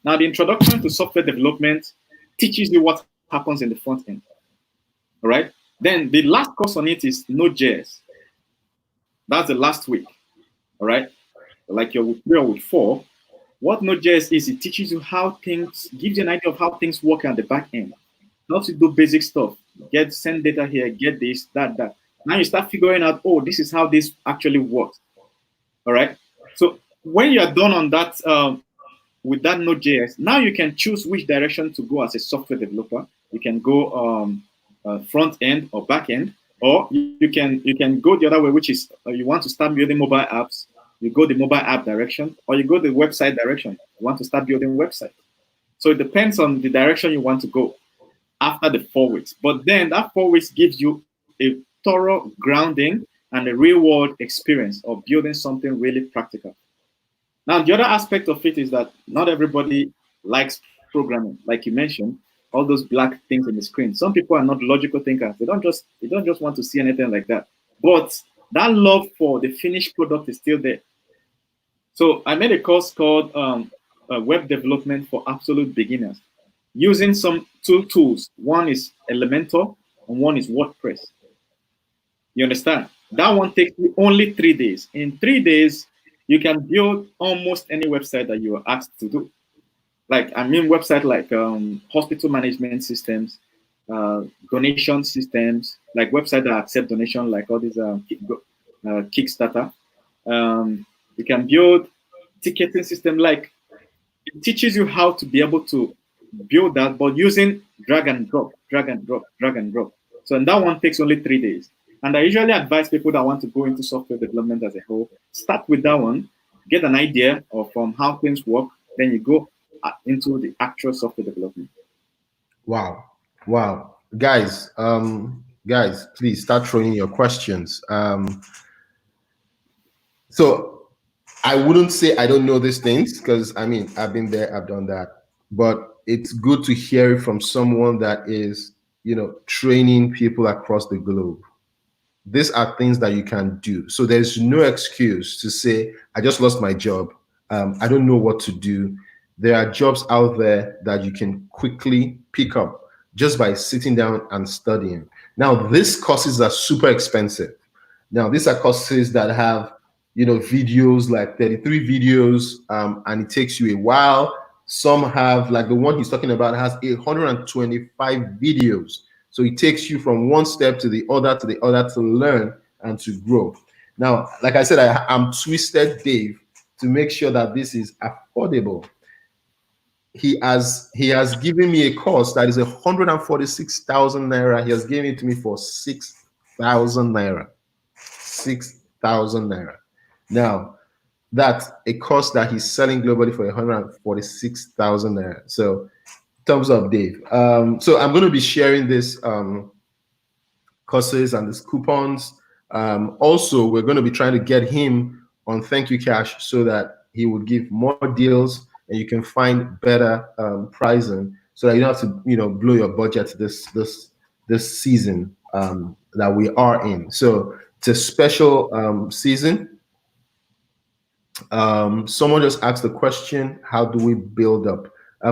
Now, the introduction to software development teaches you what happens in the front end. All right. Then the last course on it is Node.js. That's the last week. All right. Like you're with 3 or with 4. What Node.js is, it teaches you how things, gives you an idea of how things work at the back end. Helps you do basic stuff. Send data here, get this, that. Now you start figuring out, oh, this is how this actually works. All right. So when you're done on that, with that Node.js, now you can choose which direction to go as a software developer. You can go front end or back end, or you can go the other way, which is you want to start building mobile apps. You go the mobile app direction, or you go the website direction. You want to start building website. So it depends on the direction you want to go after the 4 weeks. But then that 4 weeks gives you a thorough grounding and a real world experience of building something really practical. Now, the other aspect of it is that not everybody likes programming, like you mentioned, all those black things in the screen. Some people are not logical thinkers. They don't just want to see anything like that. But that love for the finished product is still there. So I made a course called Web Development for Absolute Beginners, using some two tools. One is Elementor and one is WordPress. You understand? That one takes you only 3 days. In 3 days, you can build almost any website that you are asked to do. Like, I mean, website like hospital management systems, donation systems, like website that accept donation, like all these Kickstarter. You can build ticketing system. Like, it teaches you how to be able to build that, but using drag and drop. So and that one takes only 3 days. And I usually advise people that want to go into software development as a whole, start with that one, get an idea of how things work, then you go into the actual software development. Wow. Wow. Guys, please start throwing your questions. So I wouldn't say I don't know these things, because I mean, I've been there, I've done that. But it's good to hear it from someone that is, training people across the globe. These are things that you can do. So there's no excuse to say, I just lost my job. I don't know what to do. There are jobs out there that you can quickly pick up just by sitting down and studying. Now, these courses are super expensive. Now, these are courses that have, videos, like 33 videos, and it takes you a while. Some have, like the one he's talking about, has 125 videos. So it takes you from one step to the other to learn and to grow. Now, like I said, I'm twisted Dave to make sure that this is affordable. He has given me a course that is 146,000 naira. He has given it to me for 6,000 naira. 6,000 naira. Now, that's a course that he's selling globally for 146,000 naira. So, thumbs up, Dave. So I'm going to be sharing this courses and these coupons. Also, we're going to be trying to get him on Thank You Cash so that he will give more deals and you can find better pricing, so that you don't have to, blow your budget this season that we are in. So it's a special season. Someone just asked the question, how do we build up?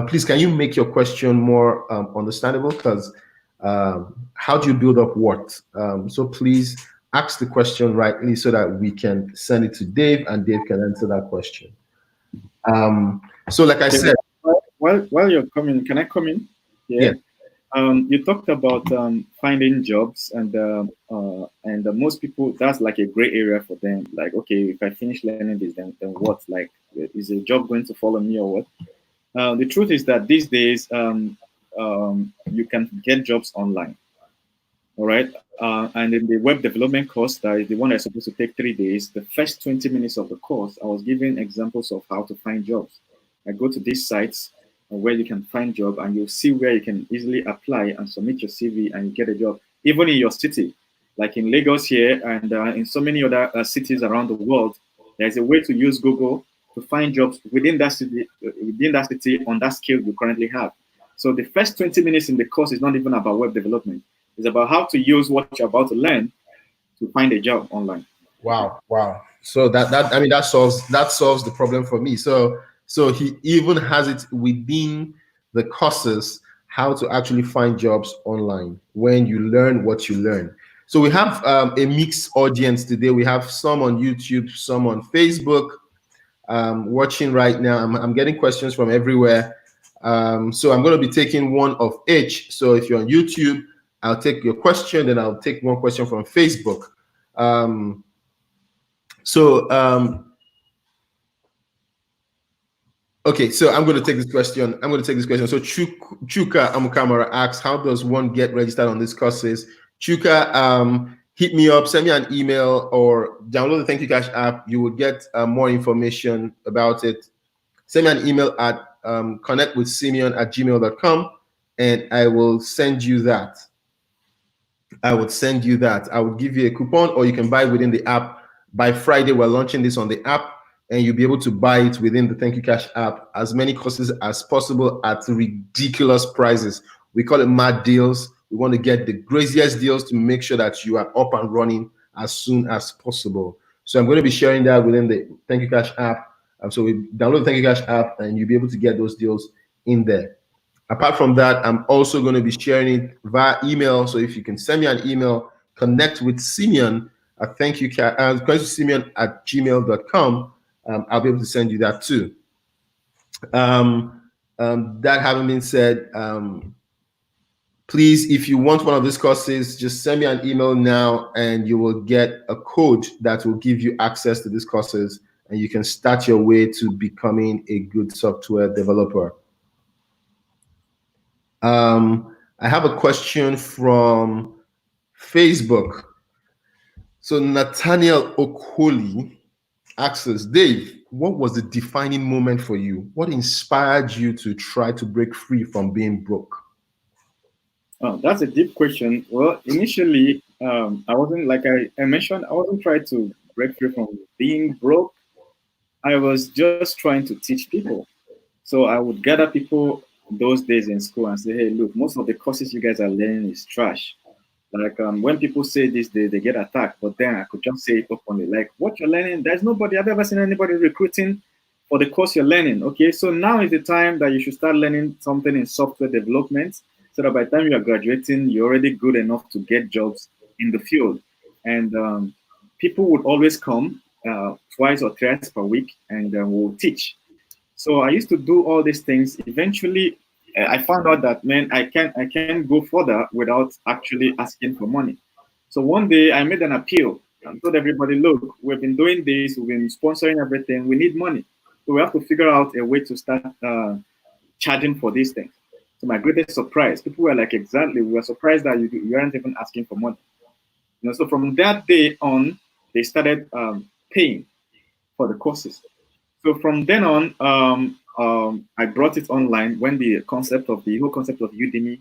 Please, can you make your question more understandable? Because how do you build up what? So please ask the question rightly so that we can send it to Dave and Dave can answer that question. So like I said, while you're coming, can I come in? Yeah. You talked about finding jobs, and most people, that's like a gray area for them. Like, okay, if I finish learning this, then what? Like, is a job going to follow me or what? The truth is that these days, you can get jobs online. All right. And in the web development course, that is the one that's supposed to take 3 days, the first 20 minutes of the course, I was giving examples of how to find jobs. I go to these sites where you can find job, and you'll see where you can easily apply and submit your CV and you get a job, even in your city. Like in Lagos here, and in so many other cities around the world, there's a way to use Google to find jobs within that city on that skill you currently have. So the first 20 minutes in the course is not even about web development. It's about how to use what you're about to learn to find a job online. Wow. So that solves the problem for me. So he even has it within the courses how to actually find jobs online when you learn what you learn. So we have a mixed audience today. We have some on YouTube, some on Facebook watching right now. I'm getting questions from everywhere. So I'm going to be taking one of each. So if you're on YouTube, I'll take your question, then I'll take one question from Facebook. Okay, so I'm going to take this question. So Chuka Amukamara asks, how does one get registered on these courses? Chuka, hit me up, send me an email, or download the Thank You Cash app. You will get more information about it. Send me an email at connectwithsimeon@gmail.com, and I will send you that. I would give you a coupon, or you can buy within the app. By Friday, we're launching this on the app, and you'll be able to buy it within the Thank You Cash app, as many courses as possible at ridiculous prices. We call it mad deals. We want to get the craziest deals to make sure that you are up and running as soon as possible. So I'm going to be sharing that within the Thank You Cash app. So we download the Thank You Cash app, and you'll be able to get those deals in there. Apart from that, I'm also going to be sharing it via email. So if you can send me an email, connect with Simeon at Simeon@gmail.com. I'll be able to send you that too. That having been said, please, if you want one of these courses, just send me an email now, and you will get a code that will give you access to these courses, and you can start your way to becoming a good software developer. I have a question from Facebook. So Nathaniel Okoli asks us, Dave, what was the defining moment for you? What inspired you to try to break free from being broke? Oh, that's a deep question. Well, initially, I wasn't, like I mentioned, I wasn't trying to break free from being broke. I was just trying to teach people. So I would gather people those days in school and say, hey, look, most of the courses you guys are learning is trash. Like when people say this, they get attacked. But then I could just say it openly, like what you're learning, there's nobody, I've ever seen anybody recruiting for the course you're learning. Okay, so now is the time that you should start learning something in software development so that by the time you are graduating, you're already good enough to get jobs in the field. And people would always come twice or thrice per week and will teach. So I used to do all these things. Eventually, I found out that, man, I can't go further without actually asking for money. So one day I made an appeal and told everybody, look, we've been doing this, we've been sponsoring everything, we need money. So we have to figure out a way to start charging for these things. To my greatest surprise, people were like, exactly, we were surprised that you aren't even asking for money. So from that day on, they started paying for the courses. So from then on, I brought it online when the whole concept of Udemy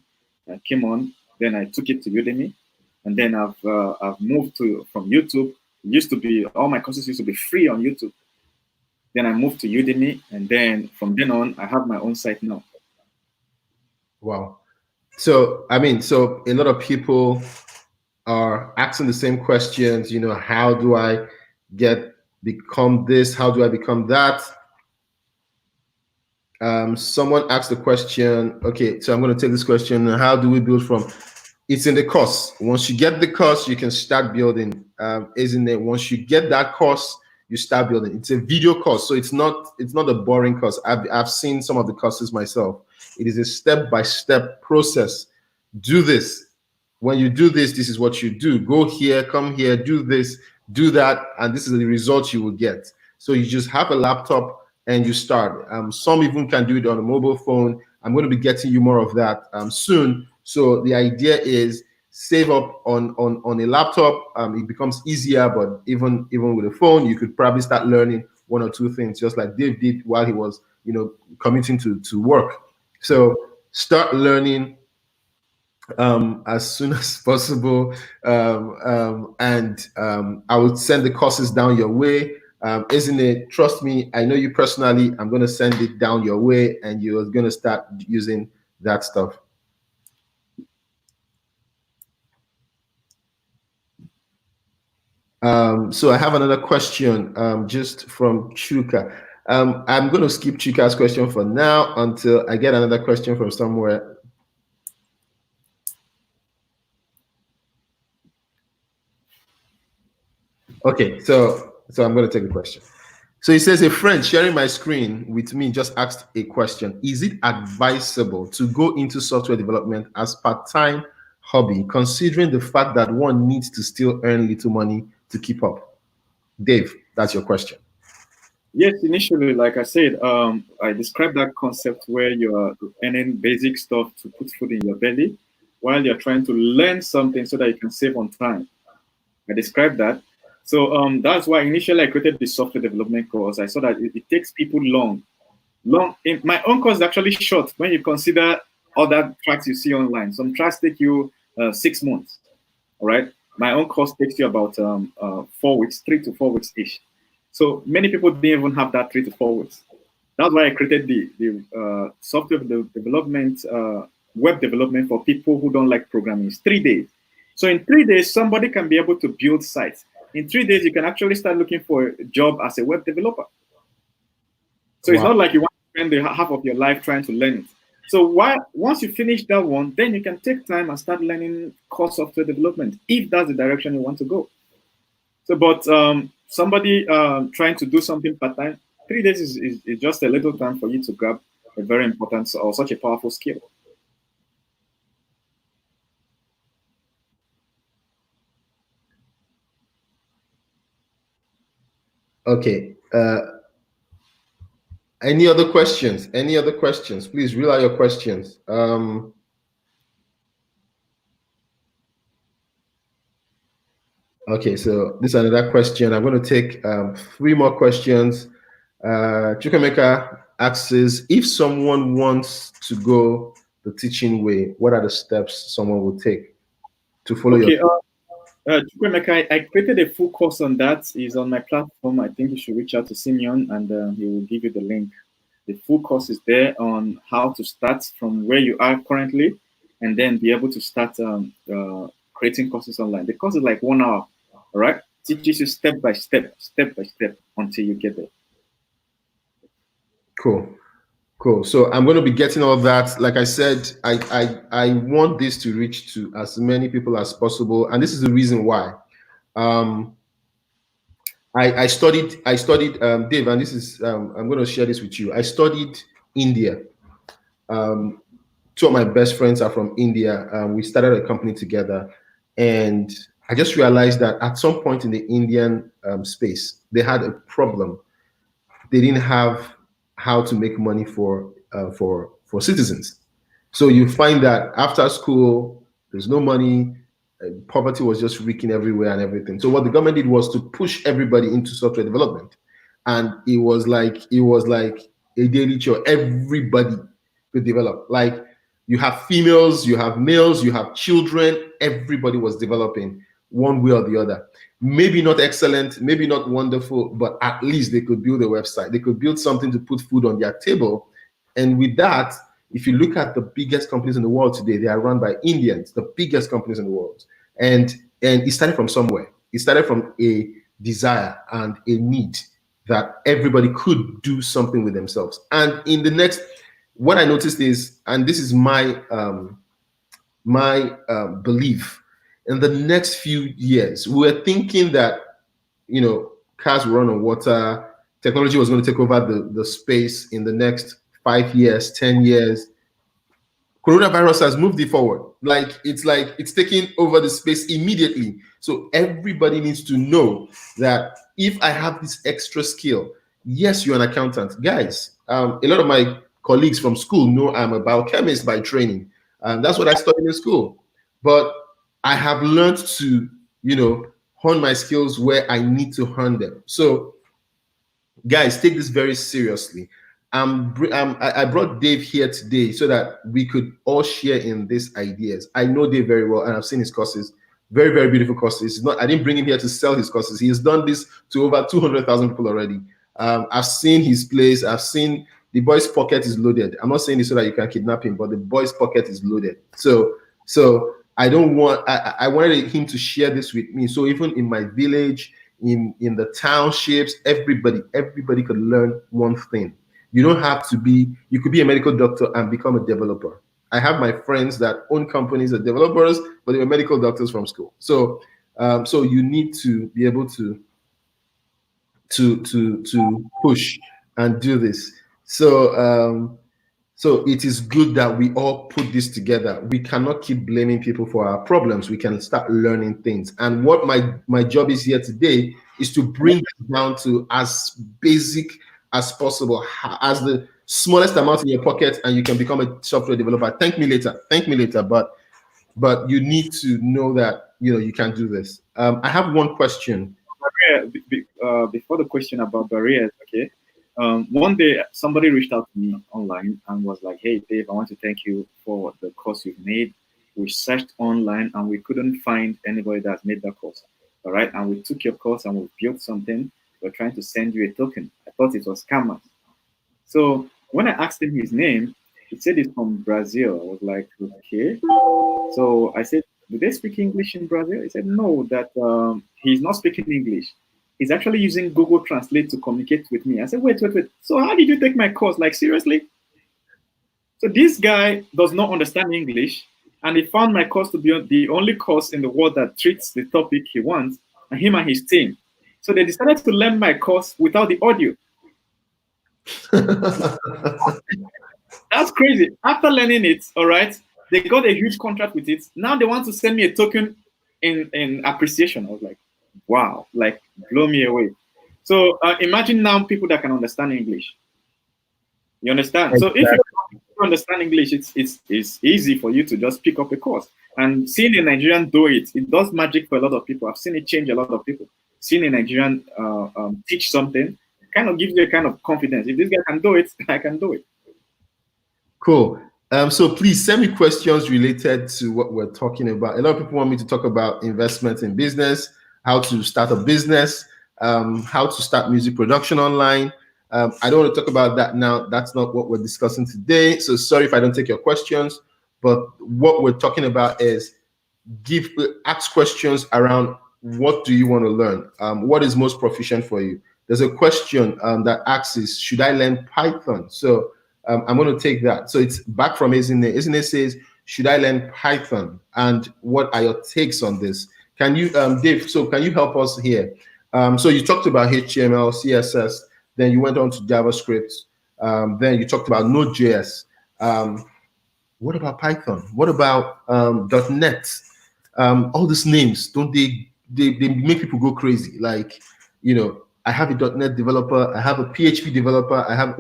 came on. Then I took it to Udemy, and then I've moved to from YouTube. It used to be all my courses used to be free on YouTube. Then I moved to Udemy, and then from then on, I have my own site now. Wow. So I mean, so a lot of people are asking the same questions. How do I become this? How do I become that? Someone asked the question. Okay, so I'm going to take this question. How do we build from? It's in the course. Once you get the course, you can start building. Isn't it? Once you get that course, you start building. It's a video course, so it's not a boring course. I've seen some of the courses myself. It is a step-by-step process. Do this. When you do this, this is what you do. Go here, come here, do this, do that, and this is the result you will get. So you just have a laptop and you start. Some even can do it on a mobile phone. I'm going to be getting you more of that soon. So the idea is save up on a laptop. It becomes easier, but even with a phone, you could probably start learning one or two things, just like Dave did while he was, commuting to work. So start learning as soon as possible, and I would send the courses down your way. Isn't it? Trust me, I know you personally. I'm going to send it down your way, and you're going to start using that stuff. So I have another question just from Chuka. I'm going to skip Chuka's question for now until I get another question from somewhere. Okay, so I'm going to take the question. So he says, a friend sharing my screen with me just asked a question. Is it advisable to go into software development as part-time hobby, considering the fact that one needs to still earn little money to keep up? Dave, that's your question. Yes, initially, like I said, I described that concept where you're earning basic stuff to put food in your belly while you're trying to learn something so that you can save on time. I described that. So that's why initially I created the software development course. I saw that it takes people long. My own course is actually short when you consider other tracks you see online. Some tracks take you 6 months. All right. My own course takes you about 4 weeks, 3 to 4 weeks ish. So many people didn't even have that 3 to 4 weeks. That's why I created the software development, web development for people who don't like programming. It's 3 days. So in 3 days, somebody can be able to build sites. In 3 days, you can actually start looking for a job as a web developer. So it's not like you want to spend the half of your life trying to learn it. So once you finish that one, then you can take time and start learning core software development, if that's the direction you want to go. So, but somebody trying to do something part-time, 3 days is just a little time for you to grab a very important or such a powerful skill. Okay. Any other questions? Any other questions? Please reel out your questions. Okay, so this is another question. I'm going to take 3 more questions. Chukwemeka asks, if someone wants to go the teaching way, what are the steps someone will take to follow Okay, your... Chukwemeka, I created a full course on that. It's on my platform. I think you should reach out to Simeon and he will give you the link. The full course is there on how to start from where you are currently and then be able to start creating courses online. The course is like 1 hour, all right? Teaches you step by step until you get there. Cool. So I'm going to be getting all that. Like I said, I want this to reach to as many people as possible, and this is the reason why. I studied Dave, and this is I'm going to share this with you. I studied India. 2 of my best friends are from India. We started a company together, and I just realized that at some point in the Indian space, they had a problem. They didn't have how to make money for citizens. So you find that after school, there's no money. Poverty was just wreaking everywhere and everything. So what the government did was to push everybody into software development, and it was like a daily chore. Everybody could develop. Like, you have females, you have males, you have children. Everybody was developing one way or the other. Maybe not excellent, maybe not wonderful, but at least they could build a website. They could build something to put food on their table. And with that, if you look at the biggest companies in the world today, they are run by Indians, the biggest companies in the world. And it started from somewhere. It started from a desire and a need that everybody could do something with themselves. And in the next, what I noticed is, and this is my belief, in the next few years, we're thinking that, cars will run on water, technology was going to take over the space in the next 5 years, 10 years. Coronavirus has moved it forward. It's taking over the space immediately. So everybody needs to know that if I have this extra skill, yes, you're an accountant. Guys, a lot of my colleagues from school know I'm a biochemist by training. That's what I studied in school. But I have learned to, hone my skills where I need to hone them. So, guys, take this very seriously. I brought Dave here today so that we could all share in these ideas. I know Dave very well, and I've seen his courses. Very, very beautiful courses. I didn't bring him here to sell his courses. He has done this to over 200,000 people already. I've seen his place. I've seen the boy's pocket is loaded. I'm not saying this so that you can kidnap him, but the boy's pocket is loaded. So I wanted him to share this with me. So even in my village, in the townships, everybody could learn one thing. You don't have to be, you could be a medical doctor and become a developer. I have my friends that own companies as developers, but they were medical doctors from school. So you need to be able to push and do this. So it is good that we all put this together. We cannot keep blaming people for our problems. We can start learning things. And what my job is here today is to bring it down to as basic as possible, as the smallest amount in your pocket, and you can become a software developer. Thank me later. But you need to know that you can do this. I have one question. Before the question about barriers, okay. One day somebody reached out to me online and was like, "Hey Dave, I want to thank you for the course you've made. We searched online and we couldn't find anybody that's made that course. All right, and we took your course and we built something. We're trying to send you a token. I thought it was scammers." So when I asked him his name, he said it's from Brazil. I was like, okay. So I said, "Do they speak English in Brazil?" He said, "No, that he's not speaking English. He's actually using Google Translate to communicate with me." I said, wait. So how did you take my course? Like, seriously? So this guy does not understand English, and he found my course to be the only course in the world that treats the topic he wants, and him and his team. So they decided to learn my course without the audio. That's crazy. After learning it, all right, they got a huge contract with it. Now they want to send me a token in appreciation. I was like, wow, like, blow me away. So imagine now people that can understand English. You understand? Exactly. So if you understand English, it's easy for you to just pick up a course. And seeing a Nigerian do it, it does magic for a lot of people. I've seen it change a lot of people. Seeing a Nigerian teach something kind of gives you a kind of confidence. If this guy can do it, I can do it. Cool. So please send me questions related to what we're talking about. A lot of people want me to talk about investment in business, how to start a business, how to start music production online. I don't want to talk about that now. That's not what we're discussing today. So sorry if I don't take your questions, but what we're talking about is ask questions around what do you want to learn? What is most proficient for you? There's a question that asks, should I learn Python? So I'm going to take that. So it's back from Ezine. Ezine says, should I learn Python? And what are your takes on this? Can you, Dave, so can you help us here? So you talked about HTML, CSS, then you went on to JavaScript, then you talked about Node.js. What about Python? What about .NET? All these names, don't they make people go crazy? Like, you know, I have a .NET developer, I have a PHP developer, I have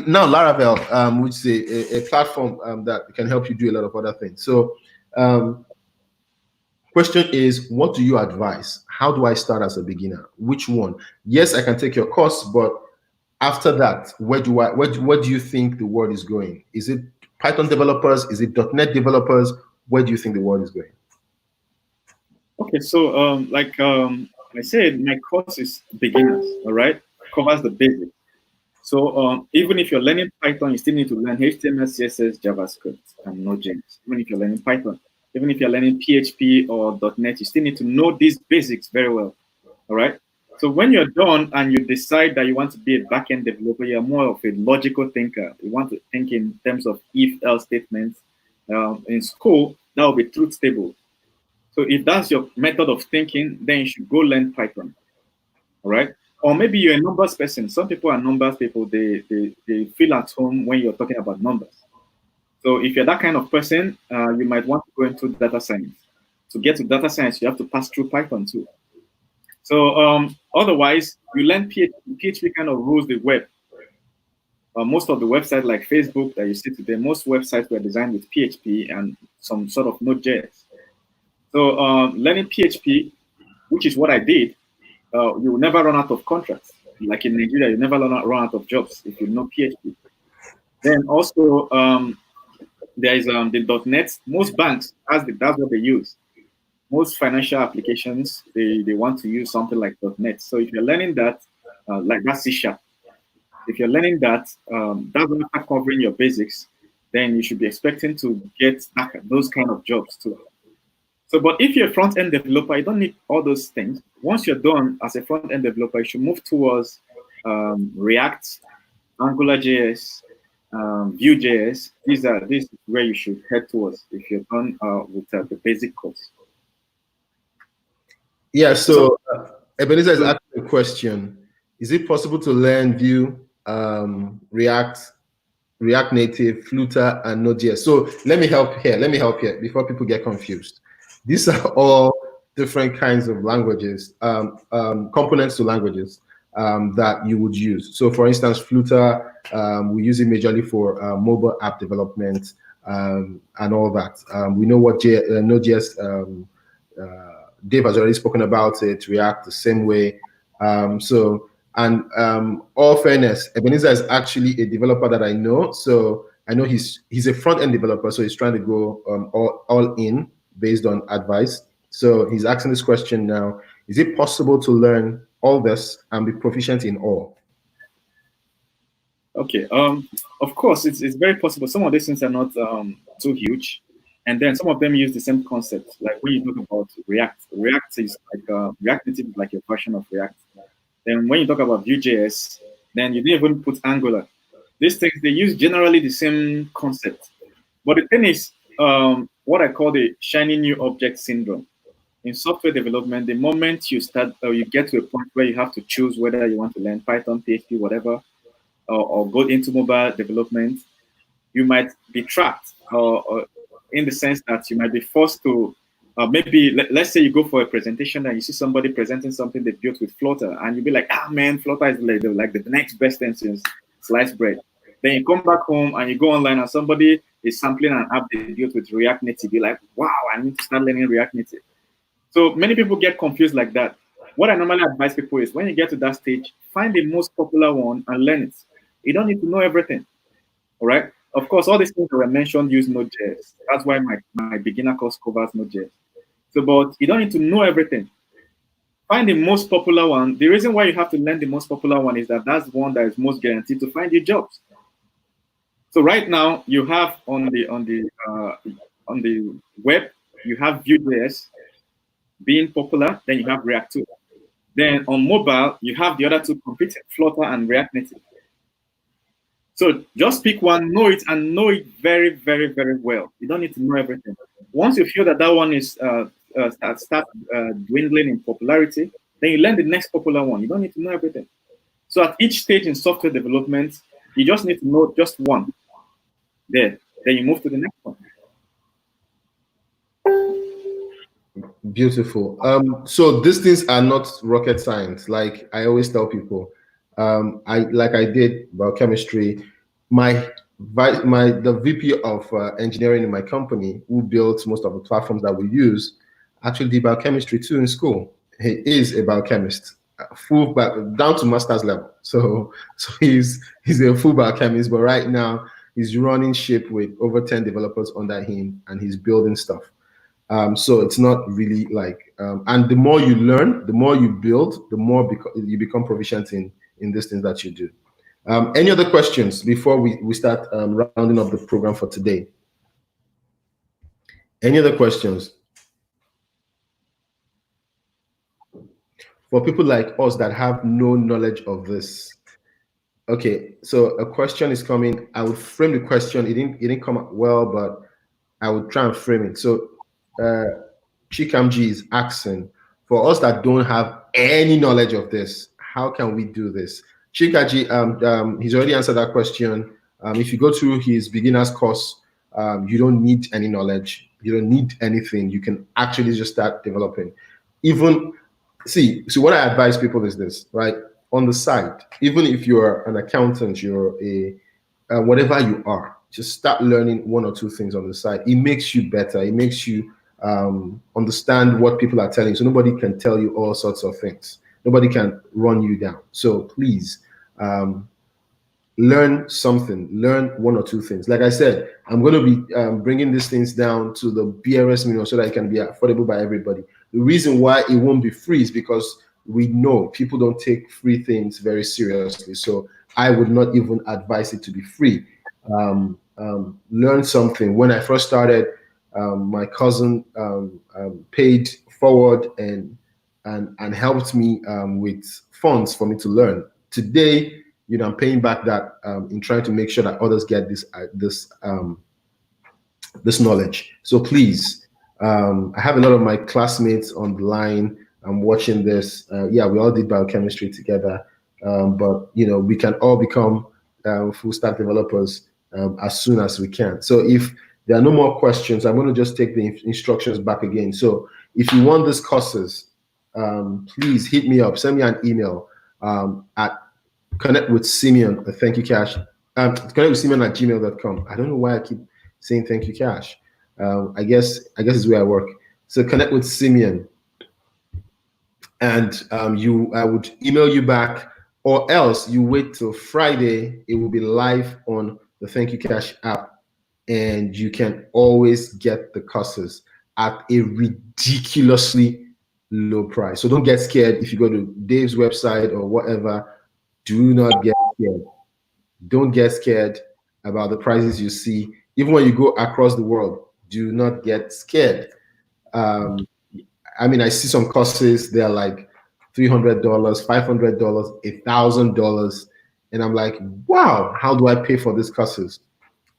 now Laravel, which is a platform that can help you do a lot of other things. So question is, what do you advise? How do I start as a beginner? Which one? Yes, I can take your course, but after that, where do you think the world is going? Is it Python developers? Is it .NET developers? Where do you think the world is going? Okay, so I said, my course is beginners, all right? Covers the basics. So even if you're learning Python, you still need to learn HTML, CSS, JavaScript, and Node.js. Even if you're learning Python, even if you're learning PHP or .NET, you still need to know these basics very well, all right? So when you're done and you decide that you want to be a backend developer, you're more of a logical thinker. You want to think in terms of if-else statements. In school, that will be truth table. So if that's your method of thinking, then you should go learn Python, all right? Or maybe you're a numbers person. Some people are numbers people. They feel at home when you're talking about numbers. So if you're that kind of person, you might want to go into data science. To get to data science, you have to pass through Python too. So otherwise, you learn PHP. PHP kind of rules the web. Most of the websites like Facebook that you see today, most websites were designed with PHP and some sort of Node.js. So learning PHP, which is what I did, you will never run out of contracts. Like in Nigeria, you never run out of jobs if you know PHP. Then also, there is the .NET. Most banks, that's what they use. Most financial applications, they want to use something like .NET. So if you're learning that, like that's C#. If you're learning that, that's not covering your basics, then you should be expecting to get those kind of jobs too. So, but if you're a front-end developer, you don't need all those things. Once you're done as a front-end developer, you should move towards React, AngularJS, Vue.js. This is where you should head towards if you're done with the basic course. Yeah, so Ebenezer is asking a question. Is it possible to learn Vue, React Native, Flutter, and Node.js? So let me help here before people get confused. These are all different kinds of languages, components to languages that you would use. So for instance, Flutter, we use it majorly for mobile app development and all that. We know what Node.js, Dave has already spoken about it, React the same way. All fairness, Ebenezer is actually a developer that I know. So I know he's a front-end developer, so he's trying to go all in based on advice. So he's asking this question now: is it possible to learn all this and be proficient in all? Okay. Of course, it's very possible. Some of these things are not too huge, and then some of them use the same concept. Like when you talk about React, React is like React Native is like a version of React. Then when you talk about Vue.js, then you didn't even put Angular. These things, they use generally the same concept. But the thing is, what I call the shiny new object syndrome. In software development, the moment you start, you get to a point where you have to choose whether you want to learn Python, PHP, whatever, or go into mobile development, you might be trapped, or in the sense that you might be forced to, maybe, let's say you go for a presentation and you see somebody presenting something they built with Flutter, and you'll be like, man, Flutter is like the next best thing since sliced bread. Then you come back home and you go online and somebody is sampling an app they built with React Native. You're like, wow, I need to start learning React Native. So many people get confused like that. What I normally advise people is when you get to that stage, find the most popular one and learn it. You don't need to know everything. All right. Of course, all these things that were mentioned use Node.js. That's why my beginner course covers Node.js. So, but you don't need to know everything. Find the most popular one. The reason why you have to learn the most popular one is that that's one that is most guaranteed to find you jobs. So right now you have on the web, you have Vue.js being popular, then you have React 2. Then on mobile, you have the other two competing, Flutter and React Native. So just pick one, know it, and know it very, very, very well. You don't need to know everything. Once you feel that that one is start dwindling in popularity, then you learn the next popular one. You don't need to know everything. So at each stage in software development, you just need to know just one. Then you move to the next one. Beautiful. So these things are not rocket science. Like I always tell people, I did biochemistry. The VP of engineering in my company, who built most of the platforms that we use, actually did biochemistry too in school. He is a biochemist, full down to master's level. So he's a full biochemist, but right now he's running ship with over 10 developers under him, and he's building stuff. So it's not really like, and the more you learn, the more you build, the more you become proficient in these things that you do. Any other questions before we start rounding up the program for today? Any other questions? For people like us that have no knowledge of this. Okay, so a question is coming. I would frame the question. It didn't come out well, but I would try and frame it. So Chikamji is asking, for us that don't have any knowledge of this, how can we do this? Chikaji, he's already answered that question. If you go through his beginner's course, you don't need any knowledge. You don't need anything. You can actually just start developing. So what I advise people is this, right? On the side, even if you're an accountant, you're a whatever you are, just start learning one or two things on the side. It makes you better. It makes you understand what people are telling you. So nobody can tell you all sorts of things. Nobody can run you down. So please learn something. Learn one or two things. Like I said, I'm going to be bringing these things down to the BRS minimum so that it can be affordable by everybody. The reason why it won't be free is because we know people don't take free things very seriously. So I would not even advise it to be free. Learn something. When I first started, my cousin paid forward and helped me with funds for me to learn. Today, I'm paying back that in trying to make sure that others get this knowledge. So please, I have a lot of my classmates on the line. I'm watching this. Yeah, we all did biochemistry together, but we can all become full stack developers as soon as we can. So if there are no more questions, I'm going to just take the instructions back again. So if you want these courses, please hit me up. Send me an email at connect with Simeon. Thank you, Cash. Connect with Simeon at gmail.com. I don't know why I keep saying thank you, Cash. I guess it's where I work. So connect with Simeon, and I would email you back, or else you wait till Friday. It will be live on the Thank You Cash app, and you can always get the courses at a ridiculously low price. So don't get scared if you go to Dave's website or whatever. Do not get scared. Don't get scared about the prices you see. Even when you go across the world, do not get scared. I see some courses, they're like $300, $500, $1,000. And I'm like, wow, how do I pay for these courses?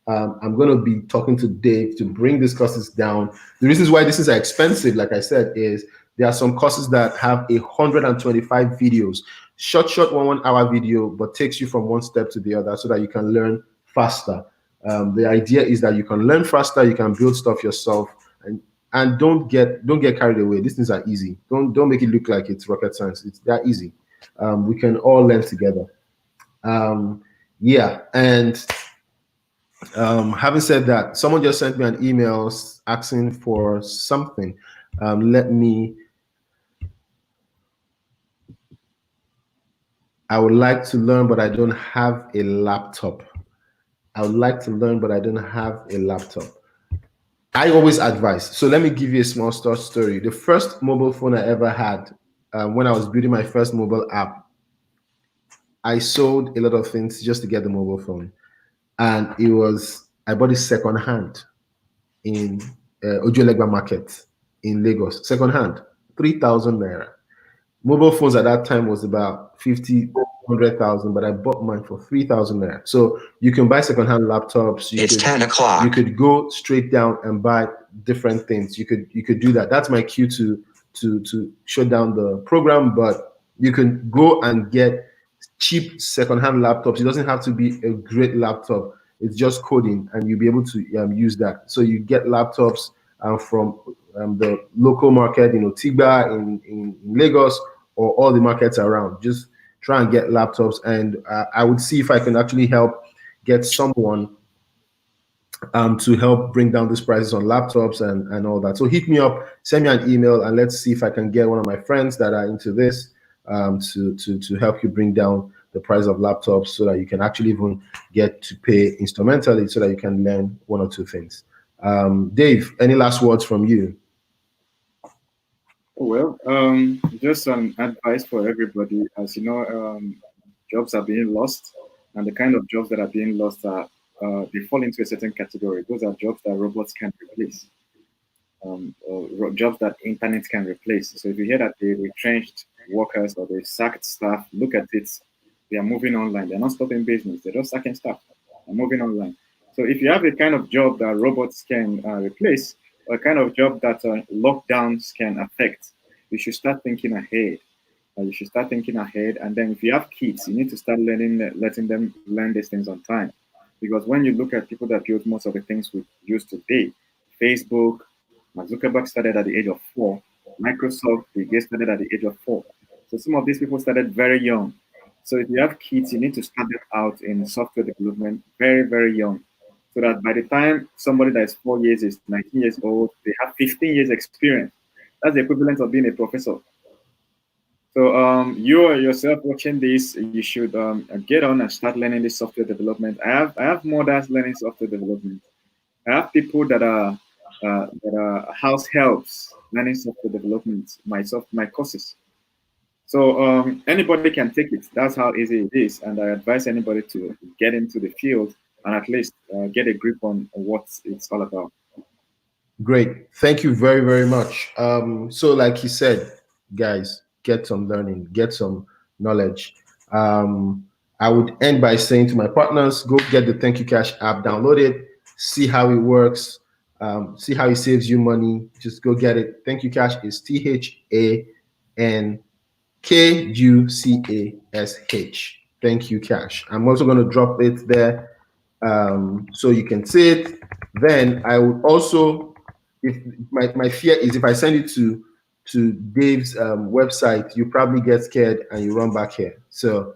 I'm going to be talking to Dave to bring these courses down. The reasons why this is expensive, like I said, is there are some courses that have 125 videos, short 1 hour video, but takes you from one step to the other so that you can learn faster. The idea is that you can learn faster, you can build stuff yourself, and don't get carried away. These things are easy. Don't make it look like it's rocket science. It's that easy. We can all learn together. Yeah, and Having said that, someone just sent me an email asking for something. Let me. I would like to learn, but I don't have a laptop. I would like to learn, but I don't have a laptop. I always advise. So let me give you a small story. The first mobile phone I ever had, when I was building my first mobile app, I sold a lot of things just to get the mobile phone, and I bought it second hand in Ojuelegba Market in Lagos. Second hand, 3,000 naira. Mobile phones at that time was about 50, 100,000, but I bought mine for 3,000 naira. So you can buy secondhand laptops. It's 10 o'clock. You could go straight down and buy different things. You could do that. That's my cue to shut down the program. But you can go and get cheap secondhand laptops. It doesn't have to be a great laptop. It's just coding, and you'll be able to use that. So you get laptops from the local market, Tigba in Lagos, or all the markets around. Just try and get laptops, and I would see if I can actually help get someone to help bring down these prices on laptops and all that. So hit me up, send me an email, and let's see if I can get one of my friends that are into this to help you bring down the price of laptops, so that you can actually even get to pay instrumentally, so that you can learn one or two things. Dave, any last words from you? Well, just some advice for everybody. As you know, jobs are being lost, and the kind of jobs that are being lost are they fall into a certain category. Those are jobs that robots can replace, or jobs that internet can replace. So if you hear that they retrenched workers or they sacked staff, look at it. They are moving online. They're not stopping business. They're just sacking staff. They're moving online. So if you have a kind of job that robots can replace, or a kind of job that lockdowns can affect, you should start thinking ahead. You should start thinking ahead. And then if you have kids, you need to start letting them learn these things on time. Because when you look at people that build most of the things we use today, Facebook, Mark Zuckerberg started at the age of 4. Microsoft, Bill Gates started at the age of 4. So some of these people started very young. So if you have kids, you need to start them out in software development very, very young. So that by the time somebody that is 4 years is 19 years old, they have 15 years experience. That's the equivalent of being a professor. So you yourself watching this, you should get on and start learning this software development. I have mothers learning software development. I have people that are house helps learning software development. My courses. So anybody can take it. That's how easy it is. And I advise anybody to get into the field and at least get a grip on what it's all about. Great. Thank you very, very much. So like he said, guys, get some learning, get some knowledge. I would end by saying to my partners, go get the Thank You Cash app, download it, see how it works, see how it saves you money. Just go get it. Thank You Cash is THANKUCASH. Thank You Cash. I'm also going to drop it there so you can see it. Then I would also, if my fear is if I send it to Dave's website, you probably get scared and you run back here. So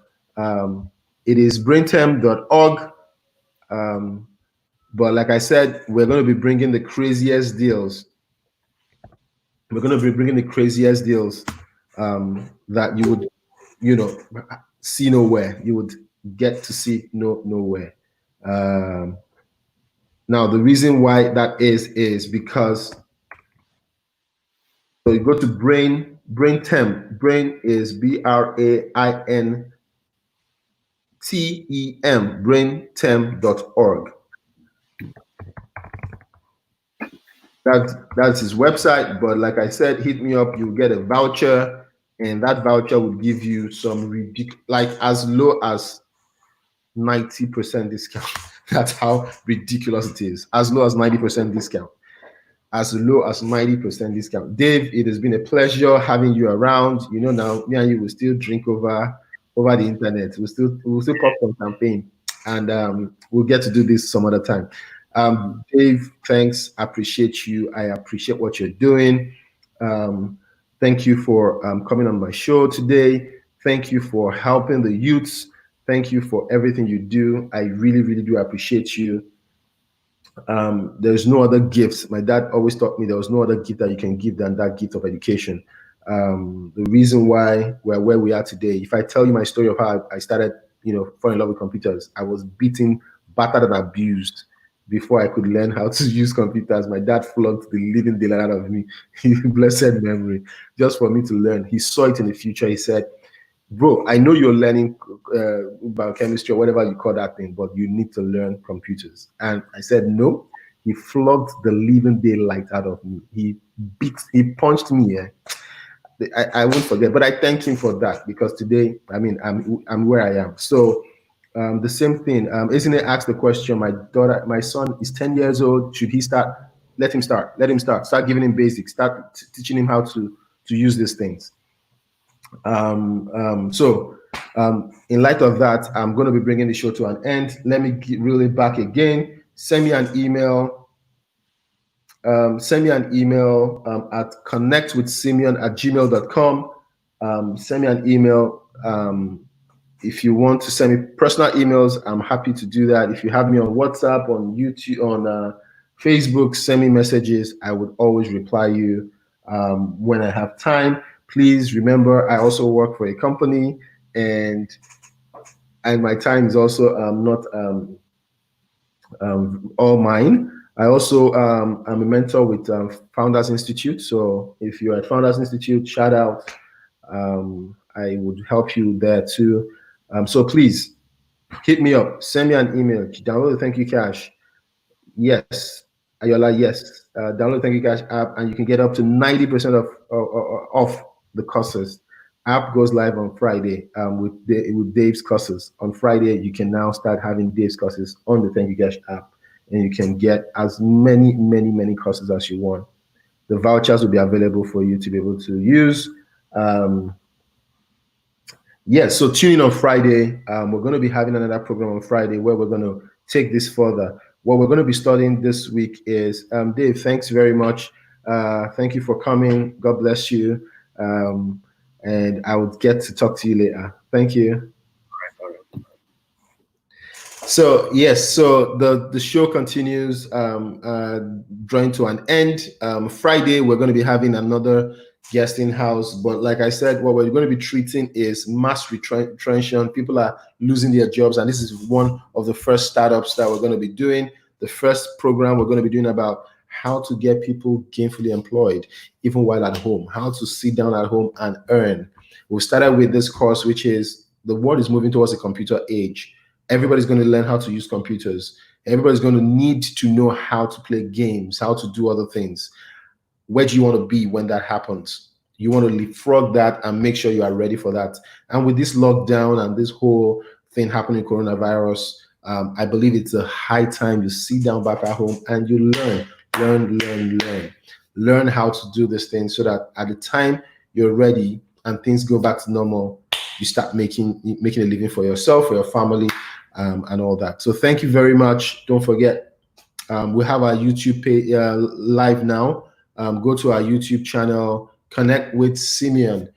it is brainterm.org. But like I said, we're going to be bringing the craziest deals. We're going to be bringing the craziest deals that you would, see nowhere. You would get to see nowhere. Now, the reason why that is because so you go to Brainterm. Brain is BRAINTEM, brainterm.org. That's his website. But like I said, hit me up. You'll get a voucher, and that voucher will give you some like as low as 90% discount. That's how ridiculous it is. As low as 90% discount. As low as 90% discount. Dave, it has been a pleasure having you around. Now me and you will still drink over the internet. We'll still pop some champagne, and we'll get to do this some other time. Dave, thanks. I appreciate you. I appreciate what you're doing. Thank you for coming on my show today. Thank you for helping the youths. Thank you for everything you do. I really, really do appreciate you. There's no other gift. My dad always taught me there was no other gift that you can give than that gift of education. The reason why we're where we are today, if I tell you my story of how I started, falling in love with computers, I was beaten, battered, and abused before I could learn how to use computers. My dad flogged the living daylight out of me, blessed memory, just for me to learn. He saw it in the future. He said, bro, I know you're learning biochemistry or whatever you call that thing, but you need to learn computers. And I said, no. He flogged the living daylight out of me. He punched me. I won't forget, but I thank him for that, because today, I'm where I am. So the same thing. Isn't it asked the question, my son is 10 years old. Should he start? Let him start. Start giving him basics. Start teaching him how to use these things. So in light of that, I'm going to be bringing the show to an end. Let me reel it back again. Send me an email. At connectwithsimeon@gmail.com. Send me an email. If you want to send me personal emails, I'm happy to do that. If you have me on WhatsApp, on YouTube, on Facebook, send me messages. I would always reply you when I have time. Please remember, I also work for a company, and my time is also not all mine. I also am a mentor with Founders Institute. So if you're at Founders Institute, shout out. I would help you there too. So please hit me up. Send me an email. Download the Thank You Cash. Yes. Ayola, yes. Download the Thank You Cash app, and you can get up to 90% off the courses. App goes live on Friday with Dave's courses. On Friday, you can now start having Dave's courses on the Thank You Cash app, and you can get as many courses as you want. The vouchers will be available for you to be able to use. So tune in on Friday. We're going to be having another program on Friday where we're going to take this further. What we're going to be studying this week is, Dave, thanks very much. Thank you for coming. God bless you. And I will get to talk to you later. Thank you. So yes, so the show continues, drawing to an end. Friday, we're going to be having another guest in house, but like I said, what we're going to be treating is mass retrenchment. People are losing their jobs, and this is one of the first startups that we're going to be doing. The first program we're going to be doing about how to get people gainfully employed, even while at home, how to sit down at home and earn. We started with this course, which is the world is moving towards a computer age. Everybody's going to learn how to use computers. Everybody's going to need to know how to play games, how to do other things. Where do you want to be when that happens? You want to leapfrog that and make sure you are ready for that. And with this lockdown and this whole thing happening, coronavirus, I believe it's a high time you sit down back at home and you learn how to do this thing, so that at the time you're ready and things go back to normal, you start making a living for yourself, for your family, and all that. So thank you very much. Don't forget, we have our YouTube page live now. Go to our YouTube channel, Connect with Simeon.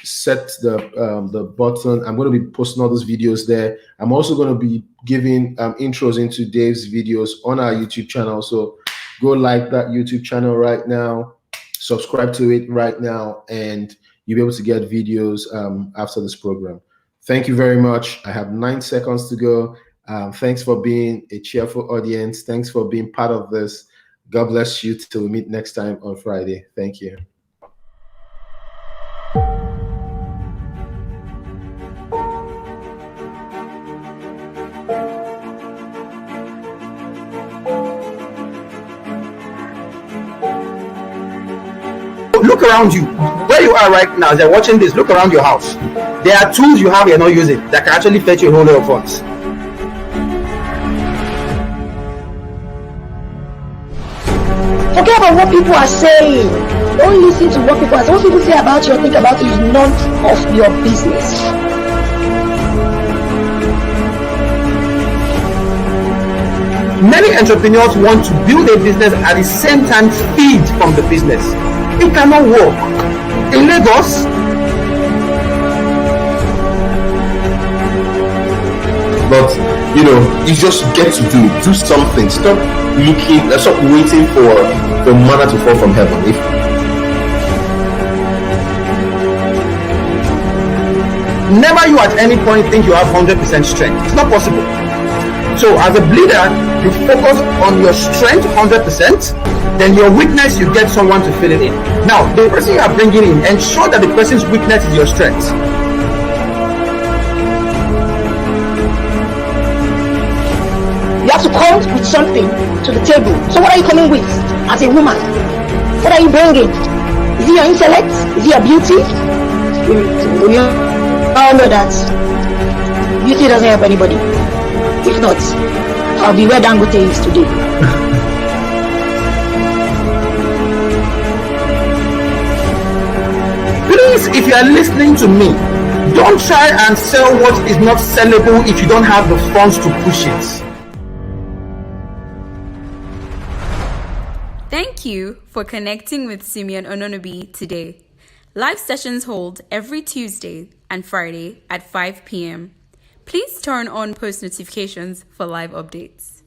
Set the button. I'm going to be posting all those videos there. I'm also going to be giving intros into Dave's videos on our YouTube channel. So go like that YouTube channel right now, subscribe to it right now, and you'll be able to get videos after this program. Thank you very much. I have 9 seconds to go. Thanks for being a cheerful audience. Thanks for being part of this. God bless you till we meet next time on Friday. Thank you. Look around you. Where you are right now, as you're watching this, look around your house. There are tools you have you're not using that can actually fetch you a whole lot of funds. Forget about what people are saying. Don't listen to what people are saying. What people say about you or think about you is none of your business. Many entrepreneurs want to build a business at the same time feed from the business. It cannot work. In Lagos, but you just get to do it. Do something. Stop waiting for manna to fall from heaven. Never you at any point think you have 100% strength. It's not possible. So as a leader, you focus on your strength 100%, then your weakness, you get someone to fill it in. Now, the person you are bringing in, ensure that the person's weakness is your strength. You have to come with something to the table. So what are you coming with as a woman? What are you bringing? Is it your intellect? Is it your beauty? We all know that beauty doesn't help anybody. If not, I'll be where Dangote is today. Please, if you are listening to me, don't try and sell what is not sellable if you don't have the funds to push it. Thank you for connecting with Simeon Ononobi today. Live sessions hold every Tuesday and Friday at 5 p.m. Please turn on post notifications for live updates.